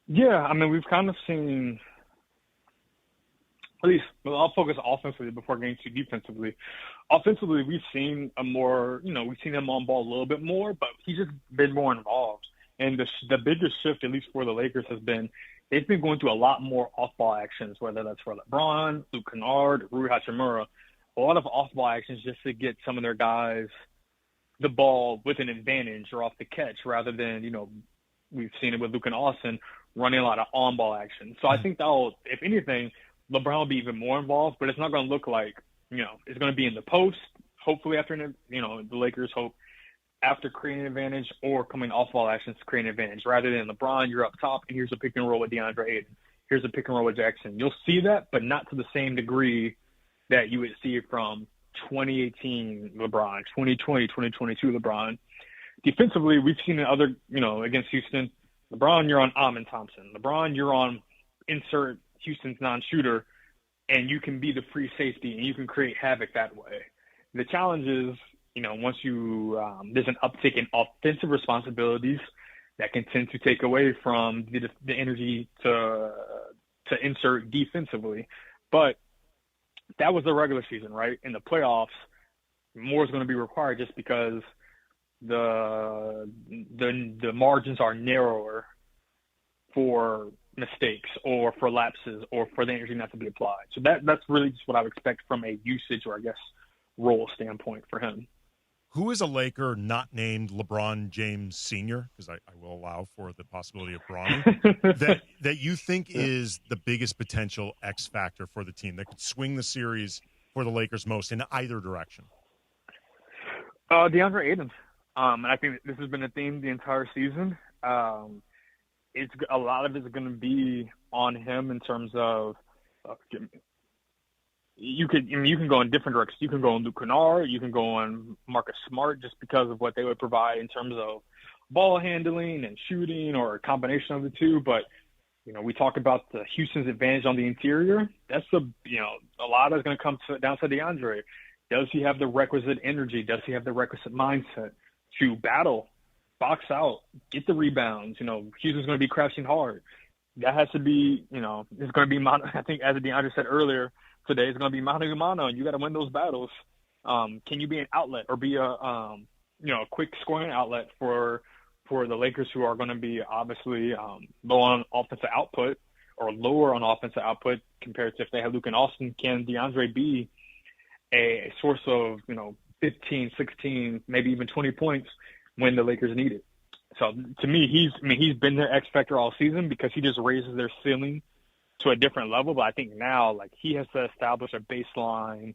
Yeah, I mean, we've kind of seen, at least, well, I'll focus offensively before getting too defensively. Offensively, we've seen we've seen him on ball a little bit more, but he's just been more involved. And the biggest shift, at least for the Lakers, has been they've been going through a lot more off-ball actions, whether that's for LeBron, Luke Kennard, Rui Hachimura, a lot of off-ball actions just to get some of their guys the ball with an advantage or off the catch, rather than, you know, we've seen it with Luke and Austin running a lot of on-ball action. So I think that'll, if anything, LeBron will be even more involved, but it's not going to look like, you know, it's going to be in the post, hopefully after, you know, the Lakers hope after creating an advantage or coming off-ball actions to create an advantage, rather than LeBron, you're up top, and here's a pick and roll with DeAndre Ayton. Here's a pick and roll with Jackson. You'll see that, but not to the same degree that you would see from 2018 LeBron, 2020, 2022 LeBron. Defensively, we've seen in other, you know, against Houston, LeBron, you're on Amin Thompson. LeBron, you're on insert Houston's non-shooter, and you can be the free safety, and you can create havoc that way. The challenge is, you know, once you there's an uptick in offensive responsibilities that can tend to take away from the energy to insert defensively. But that was the regular season, right? In the playoffs, more is going to be required just because the margins are narrower for mistakes or for lapses or for the energy not to be applied. So that's really just what I would expect from a usage, or I guess role standpoint for him. Who is a Laker not named LeBron James Sr., because I will allow for the possibility of Bronny, that you think is the biggest potential X factor for the team that could swing the series for the Lakers most in either direction? DeAndre Ayton. And I think this has been a theme the entire season. It's a lot of it's going to be on him in terms of you can go in different directions. You can go on Luke Kennard, you can go on Marcus Smart, just because of what they would provide in terms of ball handling and shooting, or a combination of the two. But, you know, we talk about the Houston's advantage on the interior. That's a lot is going to come down to DeAndre. Does he have the requisite energy? Does he have the requisite mindset to battle, box out, get the rebounds? Houston's going to be crashing hard. That has to be, it's going to be, I think as DeAndre said earlier today, it's going to be mano a mano, and you got to win those battles. Can you be an outlet or be a quick scoring outlet for the Lakers, who are going to be obviously low on offensive output or lower on offensive output compared to if they have Luke and Austin? Can DeAndre be a source of 15, 16, maybe even 20 points when the Lakers need it? So to me, he's been their X factor all season because he just raises their ceiling to a different level. But I think now, he has to establish a baseline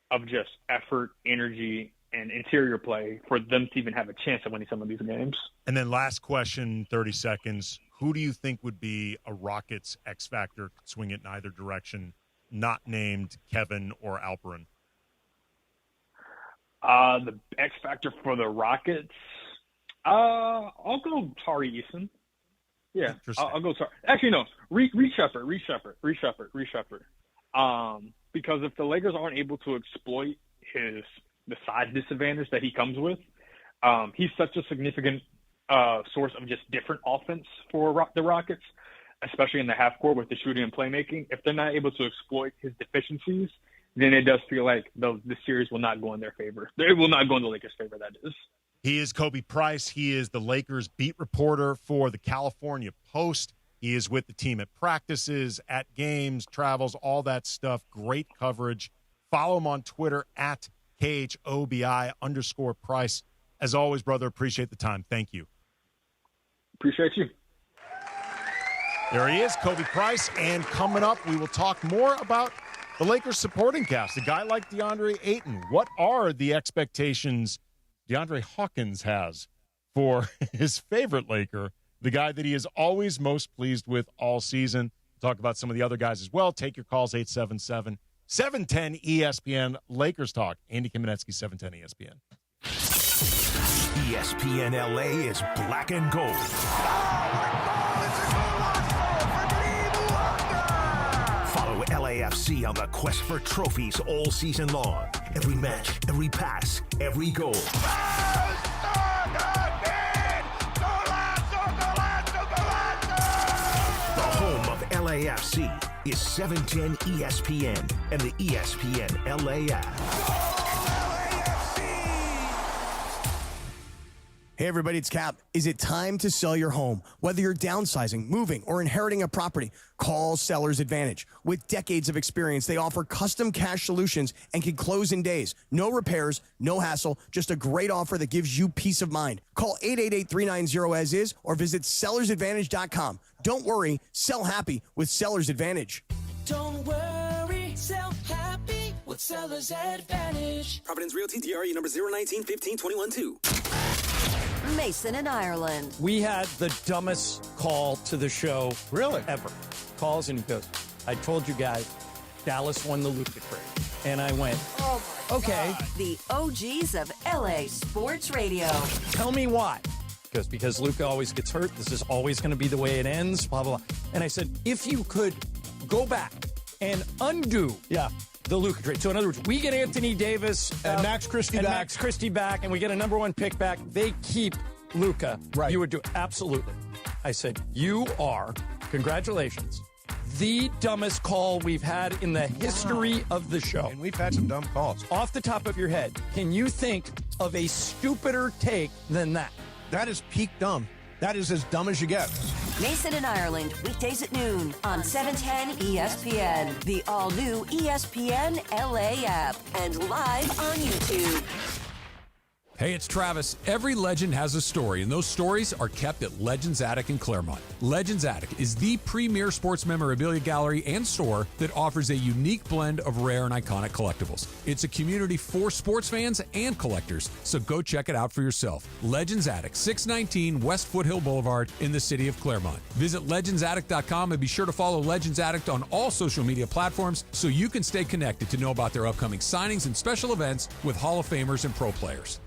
of just effort, energy, and interior play for them to even have a chance at winning some of these games. And then last question, 30 seconds. Who do you think would be a Rockets X factor, could swing it in either direction, not named Kevin or Alperin? The X factor for the Rockets, I'll go Tari Eason. Yeah, I'll go Tari. Actually, no, Reed Shepherd. Because if the Lakers aren't able to exploit the size disadvantage that he comes with, he's such a significant source of just different offense for the Rockets, especially in the half court with the shooting and playmaking. If they're not able to exploit his deficiencies, then it does feel like the series will not go in their favor. It will not go in the Lakers' favor, that is. He is Kobe Price. He is the Lakers beat reporter for the California Post. He is with the team at practices, at games, travels, all that stuff. Great coverage. Follow him on Twitter at KHOBI_Price. As always, brother, appreciate the time. Thank you. Appreciate you. There he is, Kobe Price. And coming up, we will talk more about the Lakers supporting cast. A guy like DeAndre Ayton. What are the expectations DeAndre Hawkins has for his favorite Laker, the guy that he is always most pleased with all season? Talk about some of the other guys as well. Take your calls, 877-710 ESPN. Lakers Talk. Andy Kamenetsky, 710 ESPN. ESPN LA is black and gold. Follow LAFC on the quest for trophies all season long. Every match, every pass, every goal. The home of LAFC is 710 ESPN and the ESPN LA app. Hey everybody, it's Cap. Is it time to sell your home? Whether you're downsizing, moving, or inheriting a property, call Seller's Advantage. With decades of experience, they offer custom cash solutions and can close in days. No repairs, no hassle, just a great offer that gives you peace of mind. Call 888-390-AS-IS or visit sellersadvantage.com. Don't worry, sell happy with Seller's Advantage. Don't worry, sell happy with Seller's Advantage. Providence Realty, DRE number 019-15-21-2. Mason in Ireland. We had the dumbest call to the show ever. Calls and he goes, I told you guys, Dallas won the Luka trade. And I went, okay. The OGs of LA Sports Radio. Tell me why. Because Luka always gets hurt. This is always going to be the way it ends, blah, blah, blah. And I said, if you could go back and undo the Luka trade. So in other words, we get Anthony Davis and Max Christie back, and we get a number one pick back. They keep Luka. Right. You would do absolutely. I said, you are, congratulations, the dumbest call we've had in the history of the show. And we've had some dumb calls. Off the top of your head, can you think of a stupider take than that? That is peak dumb. That is as dumb as you get. Mason in Ireland, weekdays at noon on 710 ESPN, the all-new ESPN LA app, and live on YouTube. Hey, it's Travis. Every legend has a story, and those stories are kept at Legends Attic in Claremont. Legends Attic is the premier sports memorabilia gallery and store that offers a unique blend of rare and iconic collectibles. It's a community for sports fans and collectors, so go check it out for yourself. Legends Attic, 619 West Foothill Boulevard in the city of Claremont. Visit legendsattic.com and be sure to follow Legends Attic on all social media platforms so you can stay connected to know about their upcoming signings and special events with Hall of Famers and pro players.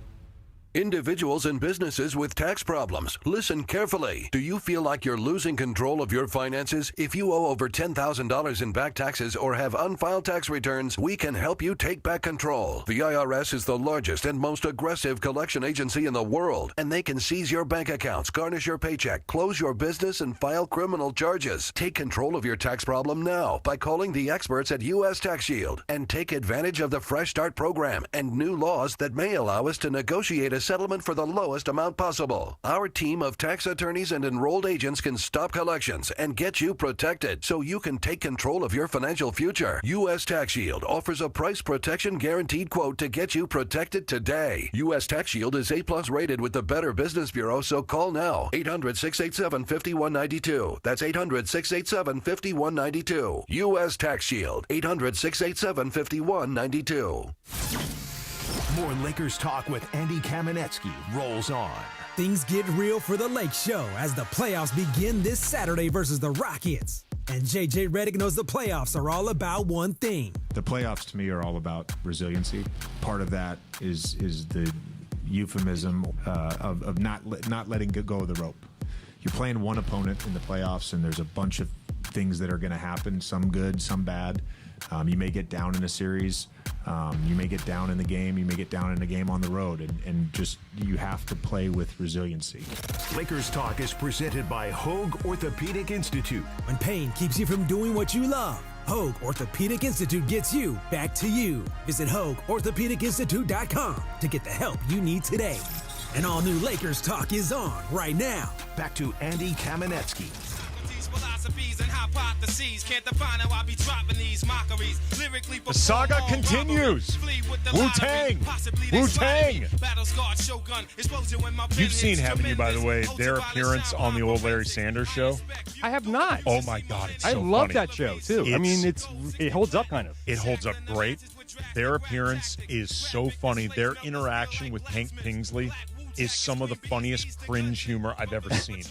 Individuals and businesses with tax problems, listen carefully. Do you feel like you're losing control of your finances? If you owe over $10,000 in back taxes or have unfiled tax returns, we can help you take back control. The IRS is the largest and most aggressive collection agency in the world, and they can seize your bank accounts, garnish your paycheck, close your business, and file criminal charges. Take control of your tax problem now by calling the experts at U.S. Tax Shield and take advantage of the Fresh Start program and new laws that may allow us to negotiate a settlement for the lowest amount possible. Our team of tax attorneys and enrolled agents can stop collections and get you protected so you can take control of your financial future. U.S. Tax Shield offers a price protection guaranteed quote to get you protected today. U.S. Tax Shield is A+ rated with the Better Business Bureau, so call now. 800-687-5192. That's 800-687-5192. U.S. Tax Shield. 800-687-5192. More Lakers talk with Andy Kamenetsky rolls on. Things get real for the Lake Show as the playoffs begin this Saturday versus the Rockets. And JJ Redick knows the playoffs are all about one thing. The playoffs to me are all about resiliency. Part of that is the euphemism of not letting go of the rope. You're playing one opponent in the playoffs, and there's a bunch of things that are going to happen, some good, some bad. You may get down in a series. You may get down in the game. You may get down in a game on the road. And just you have to play with resiliency. Lakers Talk is presented by Hoag Orthopedic Institute. When pain keeps you from doing what you love, Hoag Orthopedic Institute gets you back to you. Visit HoagOrthopedicInstitute.com to get the help you need today. And all new Lakers Talk is on right now. Back to Andy Kamenetsky. The saga continues. Wu-Tang. Wu-Tang. You've seen, haven't you, by the way, their appearance on the old Larry Sanders Show? I have not. Oh, my God. It's so I love funny. that show, too. I mean, it holds up kind of. It holds up great. Their appearance is so funny. Their interaction with Hank Kingsley is some of the funniest cringe humor I've ever seen.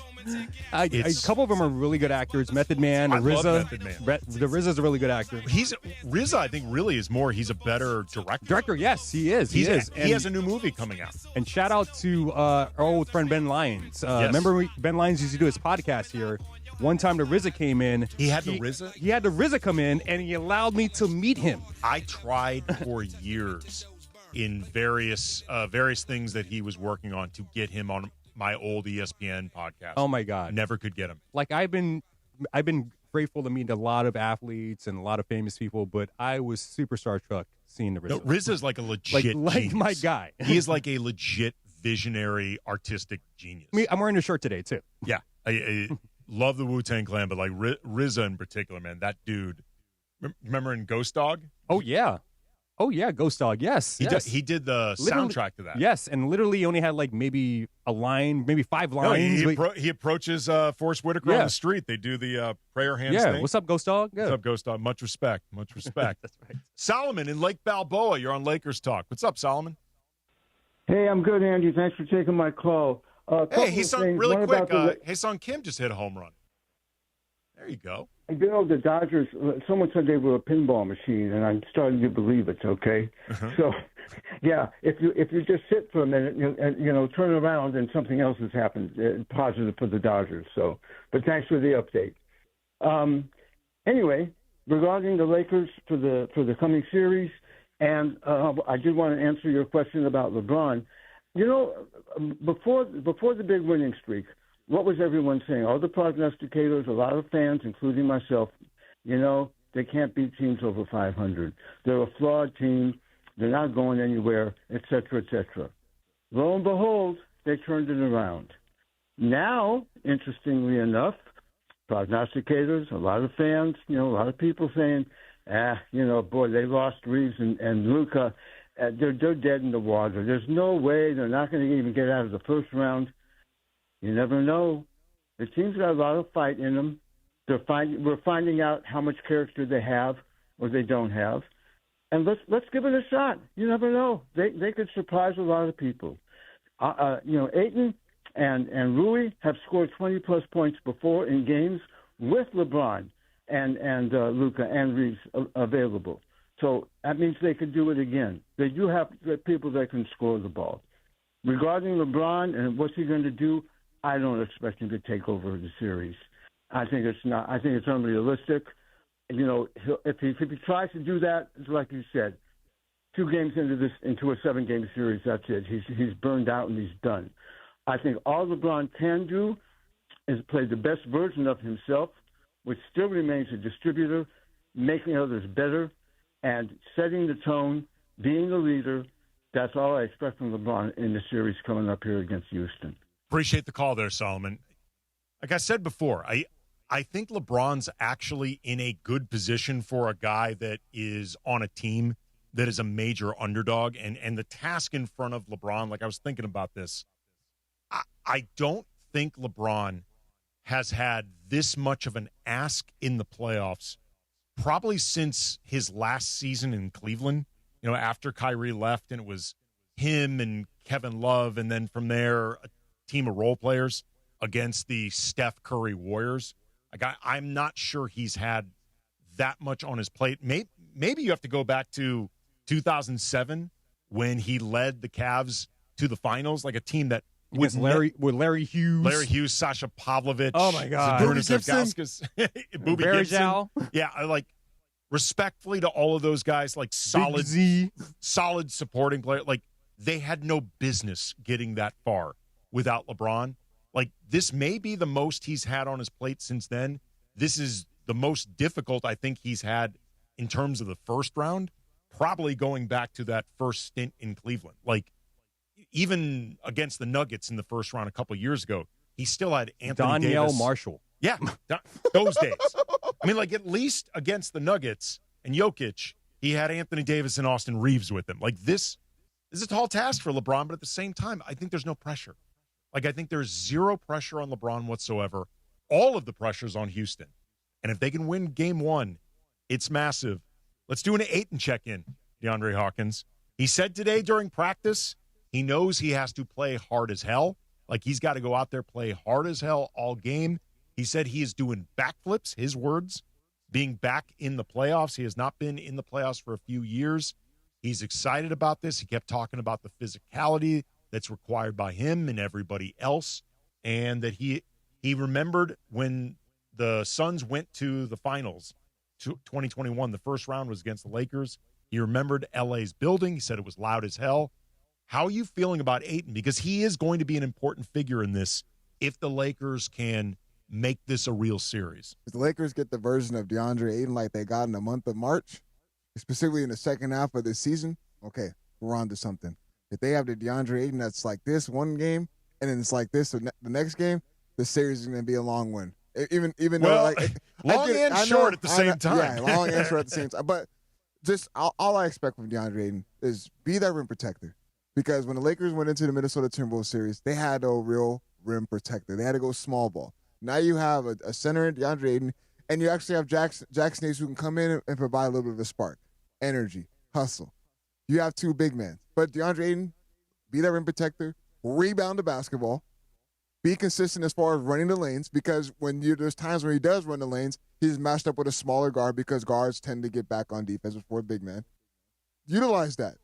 A couple of them are really good actors. Method Man, I RZA. love Method Man. The RZA's a really good actor. RZA, I think, really is more. He's a better director. Director, yes, he is. He is. He has a new movie coming out. And shout out to our old friend Ben Lyons. Yes. Remember Ben Lyons used to do his podcast here. One time the RZA came in. He had the RZA? He had the RZA come in, and he allowed me to meet him. I tried for years in various things that he was working on to get him on my old ESPN podcast. Oh my God. Never could get him. Like I've been grateful to meet a lot of athletes and a lot of famous people, but I was super starstruck seeing the RZA. No, RZA's like a legit like genius. my guy. He is like a legit visionary artistic genius. I mean, I'm wearing a shirt today too. Yeah. I love the Wu-Tang Clan, but like RZA in particular, man, that dude. Remember in Ghost Dog? Oh yeah. Oh yeah, Ghost Dog. Yes, He did the soundtrack to that. Yes, and literally only had like maybe a line, maybe 5 lines. No, he approaches Forrest Whitaker on the street. They do the prayer hands thing. What's up, Ghost Dog? What's up, Ghost Dog? Much respect. Much respect. That's right. Solomon in Lake Balboa. You're on Lakers Talk. What's up, Solomon? Hey, I'm good, Andy. Thanks for taking my call. Hey, Haesung, really quick. Haesung Kim just hit a home run. There you go. You know, the Dodgers, someone said they were a pinball machine, and I'm starting to believe it, okay? So, yeah, if you just sit for a minute and turn around and something else has happened, positive for the Dodgers. So, but thanks for the update. Anyway, regarding the Lakers for the coming series, and I did want to answer your question about LeBron. You know, before the big winning streak, what was everyone saying? All the prognosticators, a lot of fans, including myself, they can't beat teams over 500. They're a flawed team. They're not going anywhere, et cetera, et cetera. Lo and behold, they turned it around. Now, interestingly enough, prognosticators, a lot of fans, a lot of people saying, boy, they lost Reeves and Luka. They're dead in the water. There's no way they're not going to even get out of the first round. You never know. The team's got a lot of fight in them. We're finding out how much character they have or they don't have, and let's give it a shot. You never know. They could surprise a lot of people. Ayton and Rui have scored 20+ points before in games with LeBron and Luka and Reeves available. So that means they could do it again. They do have people that can score the ball. Regarding LeBron and what's he going to do, I don't expect him to take over the series. I think it's not. I think it's unrealistic. You know, if he tries to do that, it's like you said, 2 games into a 7-game series, that's it. He's burned out and he's done. I think all LeBron can do is play the best version of himself, which still remains a distributor, making others better, and setting the tone, being a leader. That's all I expect from LeBron in the series coming up here against Houston. Appreciate the call there, Solomon. Like I said before, I think LeBron's actually in a good position for a guy that is on a team that is a major underdog. And the task in front of LeBron, like I was thinking about this, I don't think LeBron has had this much of an ask in the playoffs probably since his last season in Cleveland, you know, after Kyrie left, and it was him and Kevin Love, and then from there, a team of role players against the Steph Curry Warriors. Like I'm not sure he's had that much on his plate. Maybe you have to go back to 2007 when he led the Cavs to the finals, like a team that with Larry Hughes, Sasha Pavlovich. Oh my God, Boobie Gibson. Yeah, like respectfully to all of those guys, like solid supporting player. Like they had no business getting that far without LeBron. Like this may be the most he's had on his plate since then. This is the most difficult I think he's had in terms of the first round, probably going back to that first stint in Cleveland. Like even against the Nuggets in the first round a couple years ago, he still had Anthony Davis. Marshall. Yeah, those days. I mean, like at least against the Nuggets and Jokic, he had Anthony Davis and Austin Reeves with him. Like this is a tall task for LeBron, but at the same time, I think there's no pressure. Like I think there's zero pressure on LeBron whatsoever. All of the pressure's on Houston. And if they can win game 1, it's massive. Let's do an Ayton check-in, DeAndre Hawkins. He said today during practice, he knows he has to play hard as hell. Like he's got to go out there, play hard as hell all game. He said he is doing backflips, his words, being back in the playoffs. He has not been in the playoffs for a few years. He's excited about this. He kept talking about the physicality that's required by him and everybody else, and that he remembered when the Suns went to the finals, 2021, the first round was against the Lakers. He remembered LA's building. He said it was loud as hell. How are you feeling about Ayton? Because he is going to be an important figure in this if the Lakers can make this a real series. If the Lakers get the version of DeAndre Ayton like they got in the month of March, specifically in the second half of the season, okay, we're on to something. If they have the DeAndre Ayton that's like this one game, and then it's like this the next game, the series is going to be a long one. Even though like long and short at the same time. Yeah, long and short at the same time. But just all I expect from DeAndre Ayton is be that rim protector. Because when the Lakers went into the Minnesota Timberwolves series, they had no real rim protector. They had to go small ball. Now you have a center in DeAndre Ayton, and you actually have Jack Snace who can come in and provide a little bit of a spark, energy, hustle. You have 2 big men. But DeAndre Ayton, be that rim protector, rebound the basketball, be consistent as far as running the lanes, because there's times when he does run the lanes, he's matched up with a smaller guard because guards tend to get back on defense before a big man. Utilize that.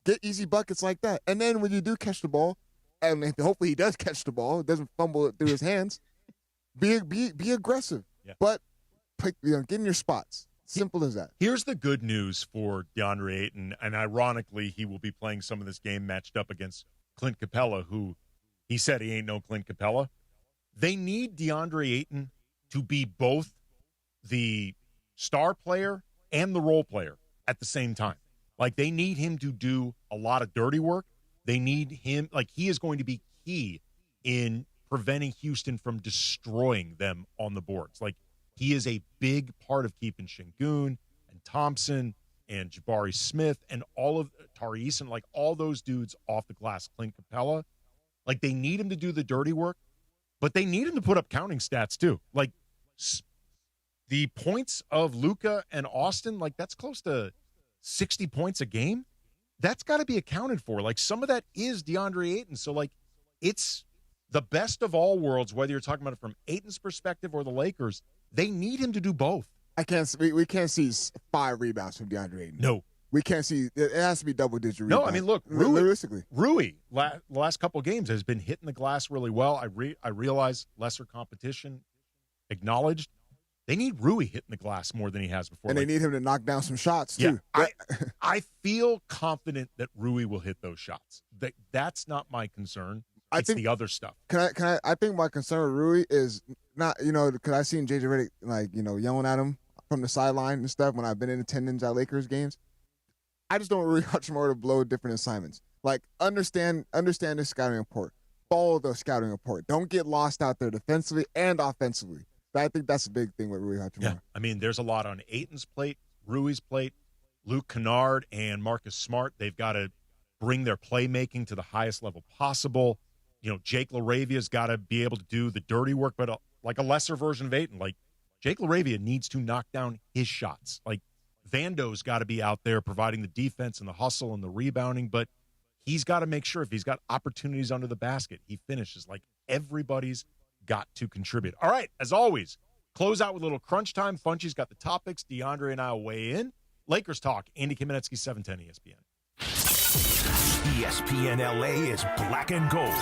Get easy buckets like that. And then when you do catch the ball, and hopefully he does catch the ball, doesn't fumble it through his hands, be aggressive. Yeah. But get in your spots. Simple as that. Here's the good news for DeAndre Ayton, and ironically, he will be playing some of this game matched up against Clint Capella, who he said he ain't no Clint Capella. They need DeAndre Ayton to be both the star player and the role player at the same time. Like, they need him to do a lot of dirty work. They need him, like, he is going to be key in preventing Houston from destroying them on the boards. Like, he is a big part of keeping Şengün and Thompson and Jabari Smith and all of Tari Eason, like all those dudes off the glass. Clint Capella, like they need him to do the dirty work, but they need him to put up counting stats too. Like the points of Luka and Austin, like that's close to 60 points a game. That's got to be accounted for. Like some of that is DeAndre Ayton. So like it's the best of all worlds, whether you're talking about it from Ayton's perspective or the Lakers. They need him to do both. We can't see 5 rebounds from DeAndre Ayton. No. we can't see. It has to be double-digit No, rebounds. I mean, look, realistically. Rui, the last couple games has been hitting the glass really well. I realize lesser competition acknowledged. They need Rui hitting the glass more than he has before. And they need him to knock down some shots, too. Yeah, I feel confident that Rui will hit those shots. That's not my concern. It's the other stuff. I think my concern with Rui is not, because I've seen JJ Redick, yelling at him from the sideline and stuff when I've been in attendance at Lakers games. I just don't really watch more to blow different assignments. Like, understand the scouting report. Follow the scouting report. Don't get lost out there defensively and offensively. I think that's a big thing with Rui Hachimura. Yeah, I mean, there's a lot on Ayton's plate, Rui's plate, Luke Kennard, and Marcus Smart. They've got to bring their playmaking to the highest level possible. Jake LaRavia's got to be able to do the dirty work, but like a lesser version of Ayton. Like, Jake LaRavia needs to knock down his shots. Like, Vando's got to be out there providing the defense and the hustle and the rebounding, but he's got to make sure if he's got opportunities under the basket, he finishes. Like, everybody's got to contribute. All right, as always, close out with a little crunch time. Funchy's got the topics. DeAndre and I will weigh in. Lakers talk. Andy Kamenetsky, 710 ESPN. ESPN LA is black and gold.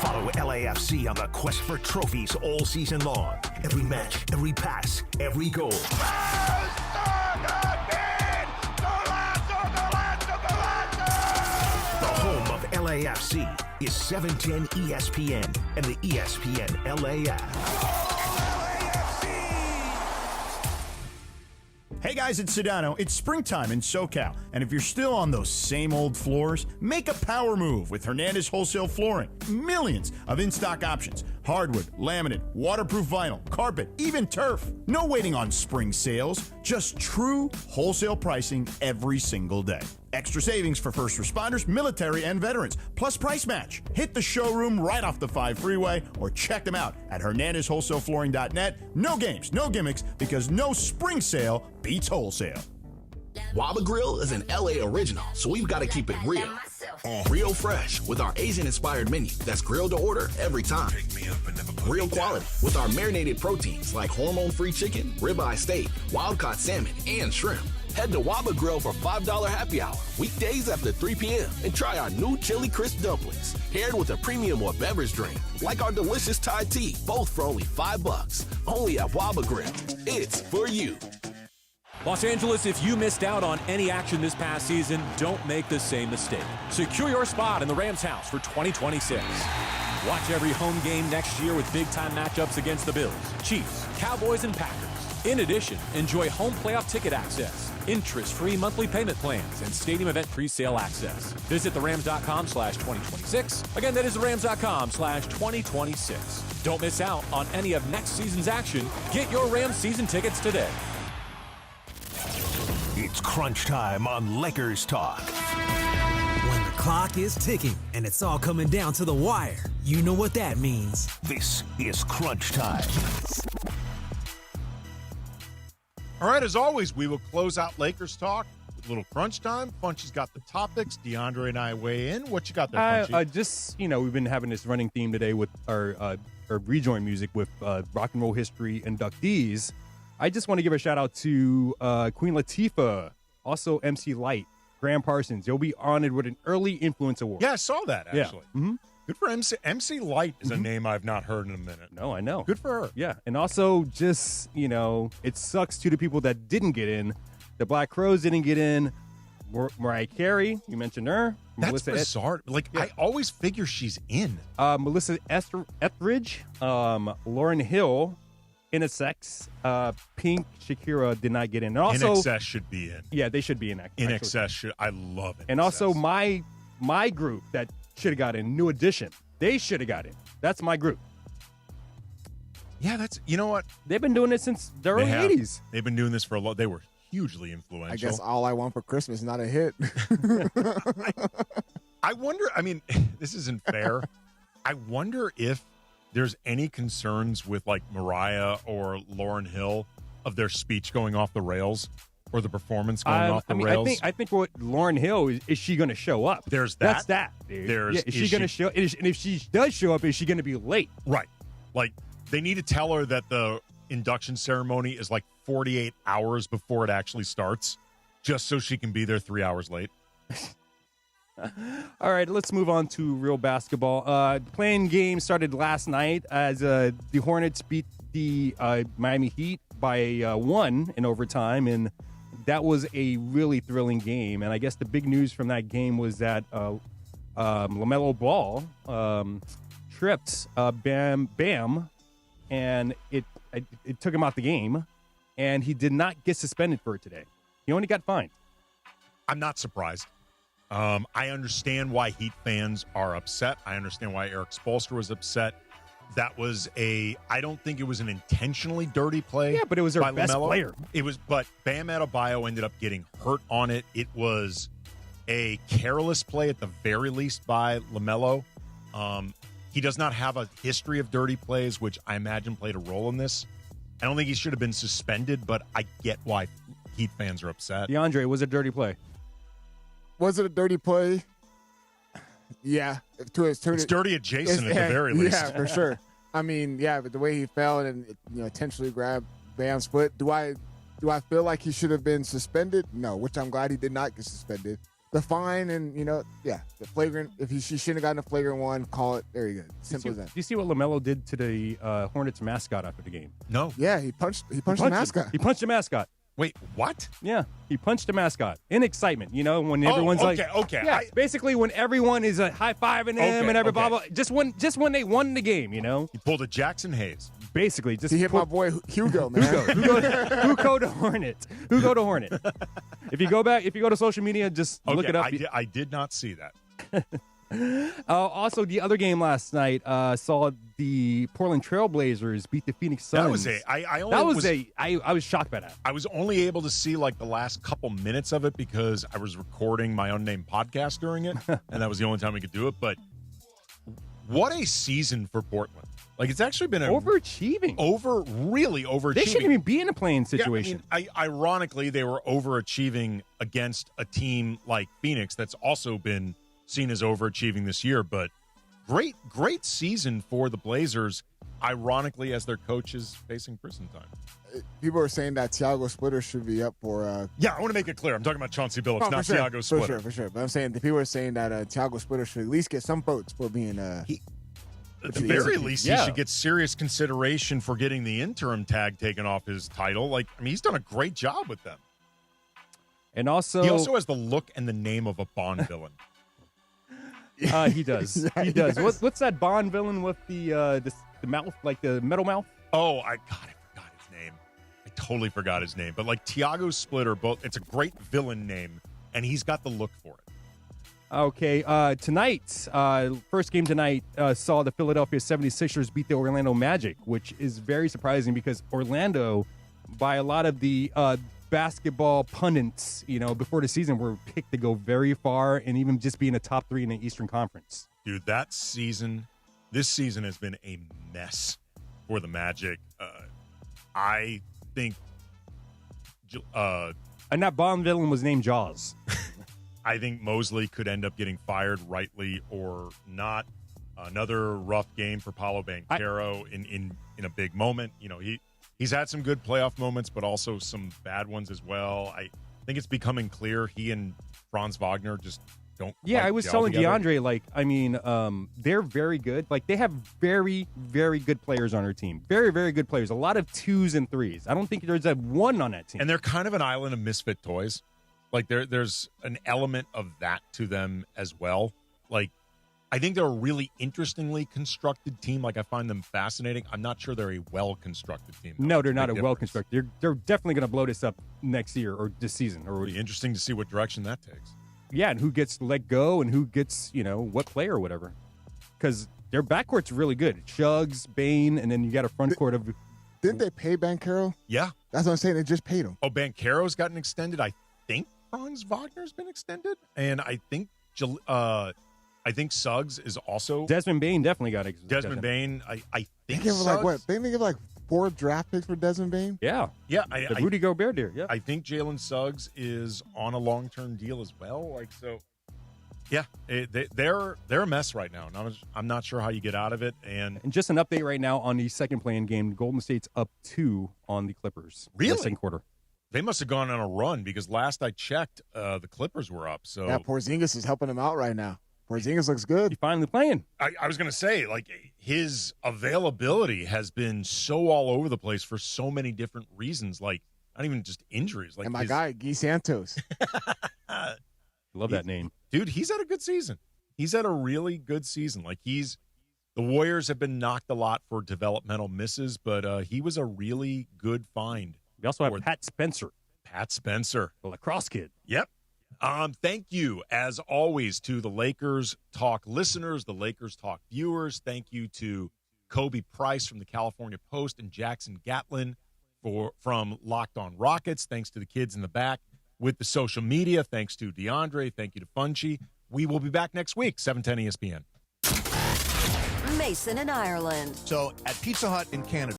Follow LAFC on the quest for trophies all season long. Every match, every pass, every goal. LAFC is 710 ESPN and the ESPN LA app. Hey guys, it's Sedano. It's springtime in SoCal, and if you're still on those same old floors, make a power move with Hernandez Wholesale Flooring. Millions of in-stock options. Hardwood, laminate, waterproof vinyl, carpet, even turf. No waiting on spring sales, just true wholesale pricing every single day. Extra savings for first responders, military, and veterans, plus price match. Hit the showroom right off the 5 freeway or check them out at HernandezWholesaleFlooring.net. No games, no gimmicks, because no spring sale beats wholesale. Waba Grill is an LA original, so we've got to keep it real. Real fresh with our Asian-inspired menu that's grilled to order every time. Real quality with our marinated proteins like hormone-free chicken, ribeye steak, wild-caught salmon, and shrimp. Head to Waba Grill for $5 happy hour, weekdays after 3 p.m., and try our new chili crisp dumplings, paired with a premium or beverage drink, like our delicious Thai tea, both for only $5. Only at Waba Grill. It's for you. Los Angeles, if you missed out on any action this past season, don't make the same mistake. Secure your spot in the Rams house for 2026. Watch every home game next year with big-time matchups against the Bills, Chiefs, Cowboys, and Packers. In addition, enjoy home playoff ticket access, interest-free monthly payment plans, and stadium event pre-sale access. Visit therams.com/2026. Again, that is therams.com/2026. Don't miss out on any of next season's action. Get your Rams season tickets today. It's crunch time on Lakers Talk. When the clock is ticking and it's all coming down to the wire, you know what that means. This is crunch time. All right, as always, we will close out Lakers Talk with a little crunch time. Funchy's got the topics. DeAndre and I weigh in. What you got there, Funchy? We've been having this running theme today with our rejoin music with rock and roll history inductees. I just want to give a shout out to Queen Latifah, also MC Light, Graham Parsons. You'll be honored with an early influence award. Yeah, I saw that, actually. Yeah. Mm-hmm. Good for MC. MC Light is a name I've not heard in a minute. No, I know. Good for her. Yeah, and also just, it sucks to the people that didn't get in. The Black Crowes didn't get in. Mariah Carey, you mentioned her. That's Melissa bizarre. I always figure she's in. Melissa Etheridge, Lauryn Hill, Intersex, Pink, Shakira did not get in. And also, INXS should be in. Yeah, they should be in. INXS should. I love it. And also my group that should have got in, New Edition. They should have got in. That's my group. Yeah, that's, you know what? They've been doing it since the early 80s. They've been doing this for a lot. They were hugely influential. I guess All I Want for Christmas is not a hit. I wonder, this isn't fair. I wonder if there's any concerns with like Mariah or Lauryn Hill of their speech going off the rails or the performance going off the rails. I think what Lauryn Hill is she going to show up? There's that. That's that. Dude. Is she going to show? And if she does show up, is she going to be late? Right. Like they need to tell her that the induction ceremony is like 48 hours before it actually starts, just so she can be there 3 hours late. All right, let's move on to real basketball. Playing game started last night as the Hornets beat the Miami Heat by 1 in overtime, and that was a really thrilling game. And I guess the big news from that game was that LaMelo Ball tripped Bam, and it took him out the game, and he did not get suspended for it today. He only got fined. I'm not surprised. I understand why Heat fans are upset. I understand why Eric Spoelstra was upset. That was I don't think it was an intentionally dirty play. Yeah, but it was their best LaMelo. player. It was, but Bam Adebayo ended up getting hurt on it. It was a careless play at the very least by LaMelo. He does not have a history of dirty plays, which I imagine played a role in this. I don't think he should have been suspended, but I get why Heat fans are upset. DeAndre, was it a dirty play? Was it a dirty play? Yeah. It's dirty adjacent at the very least. Yeah, for sure. I mean, yeah, but the way he fell and intentionally grabbed Bam's foot, do I feel like he should have been suspended? No, which I'm glad he did not get suspended. The fine and, the flagrant, if he shouldn't have gotten a flagrant one, call it. There you go. Simple as that. Do you see what LaMelo did to the Hornets mascot after the game? No. Yeah, he punched the mascot. He punched the mascot. Wait, what? Yeah, he punched the mascot in excitement. When everyone's okay. yeah, basically when everyone is high-fiving him and every blah, blah, just when they won the game, He pulled a Jackson Hayes. Basically, just he hit my boy Hugo, man. Hugo to Hornet. Hugo to Hornet. If you go to social media, just look it up. I did not see that. Also, the other game last night saw the Portland Trailblazers beat the Phoenix Suns. I was shocked by that. I was only able to see like the last couple minutes of it because I was recording my unnamed podcast during it, and that was the only time we could do it. But what a season for Portland! Like it's actually been overachieving. Really overachieving. They shouldn't even be in a playing situation. Yeah, ironically, they were overachieving against a team like Phoenix that's also been seen as overachieving this year, but great season for the Blazers, ironically, as their coach is facing prison time. People are saying that Thiago Splitter should be up for... Yeah, I want to make it clear. I'm talking about Chauncey Billups, not Thiago Splitter. For sure. But I'm saying the people are saying that Thiago Splitter should at least get some votes for being... at the very least, he should get serious consideration for getting the interim tag taken off his title. He's done a great job with them. And also... He also has the look and the name of a Bond villain. He does. He does. What's that Bond villain with the mouth, like the metal mouth? Oh, I forgot his name. I totally forgot his name. But like Thiago Splitter, it's a great villain name, and he's got the look for it. Okay, tonight, first game tonight saw the Philadelphia 76ers beat the Orlando Magic, which is very surprising because Orlando, by a lot of the basketball pundits, before the season were picked to go very far and even just be in the top 3 in the Eastern Conference. Dude, this season has been a mess for the Magic. I think... and that Bond villain was named Jaws. I think Mosley could end up getting fired, rightly or not. Another rough game for Paolo Banchero in a big moment. He's had some good playoff moments, but also some bad ones as well. I think it's becoming clear he and Franz Wagner just don't. Yeah, I was telling DeAndre, they're very good. They have very, very good players on their team. Very, very good players. A lot of 2s and 3s. I don't think there's a 1 on that team. And they're kind of an island of misfit toys. There's an element of that to them as well. I think they're a really interestingly constructed team. I find them fascinating. I'm not sure they're a well-constructed team. No, they're not a well-constructed. They're definitely going to blow this up next year or this season. It'll be interesting to see what direction that takes. Yeah, and who gets let go and who gets, what player or whatever. Because their backcourt's really good. Suggs, Bane, and then you got a front court of... Didn't they pay Banchero? Yeah. That's what I'm saying. They just paid him. Oh, Banchero's gotten extended. I think Franz Wagner's been extended. And I think Suggs is also... Desmond Bane definitely got extended. Desmond Bane, I think they give Suggs... They give 4 draft picks for Desmond Bane? Yeah. Yeah. The Rudy Gobert deal, yeah. I think Jalen Suggs is on a long-term deal as well. So Yeah, they're a mess right now, and I'm not sure how you get out of it. And just an update right now on the second playing game. Golden State's up 2 on the Clippers. Really? In the second quarter. They must have gone on a run because last I checked, the Clippers were up. So yeah, Porzingis is helping him out right now. Porzingis looks good. He's finally playing. I was going to say, like, his availability has been so all over the place for so many different reasons, like not even just injuries. Like and my guy, Guy Santos. Love that name. Dude, he's had a good season. He's had a really good season. Like, the Warriors have been knocked a lot for developmental misses, but he was a really good find. We also have Pat Spencer. The lacrosse kid. Yep. Thank you, as always, to the Lakers Talk listeners, the Lakers Talk viewers. Thank you to Kobe Price from the California Post and Jackson Gatlin from Locked On Rockets. Thanks to the kids in the back with the social media. Thanks to DeAndre. Thank you to Funchi. We will be back next week, 710 ESPN. Mason in Ireland. So at Pizza Hut in Canada,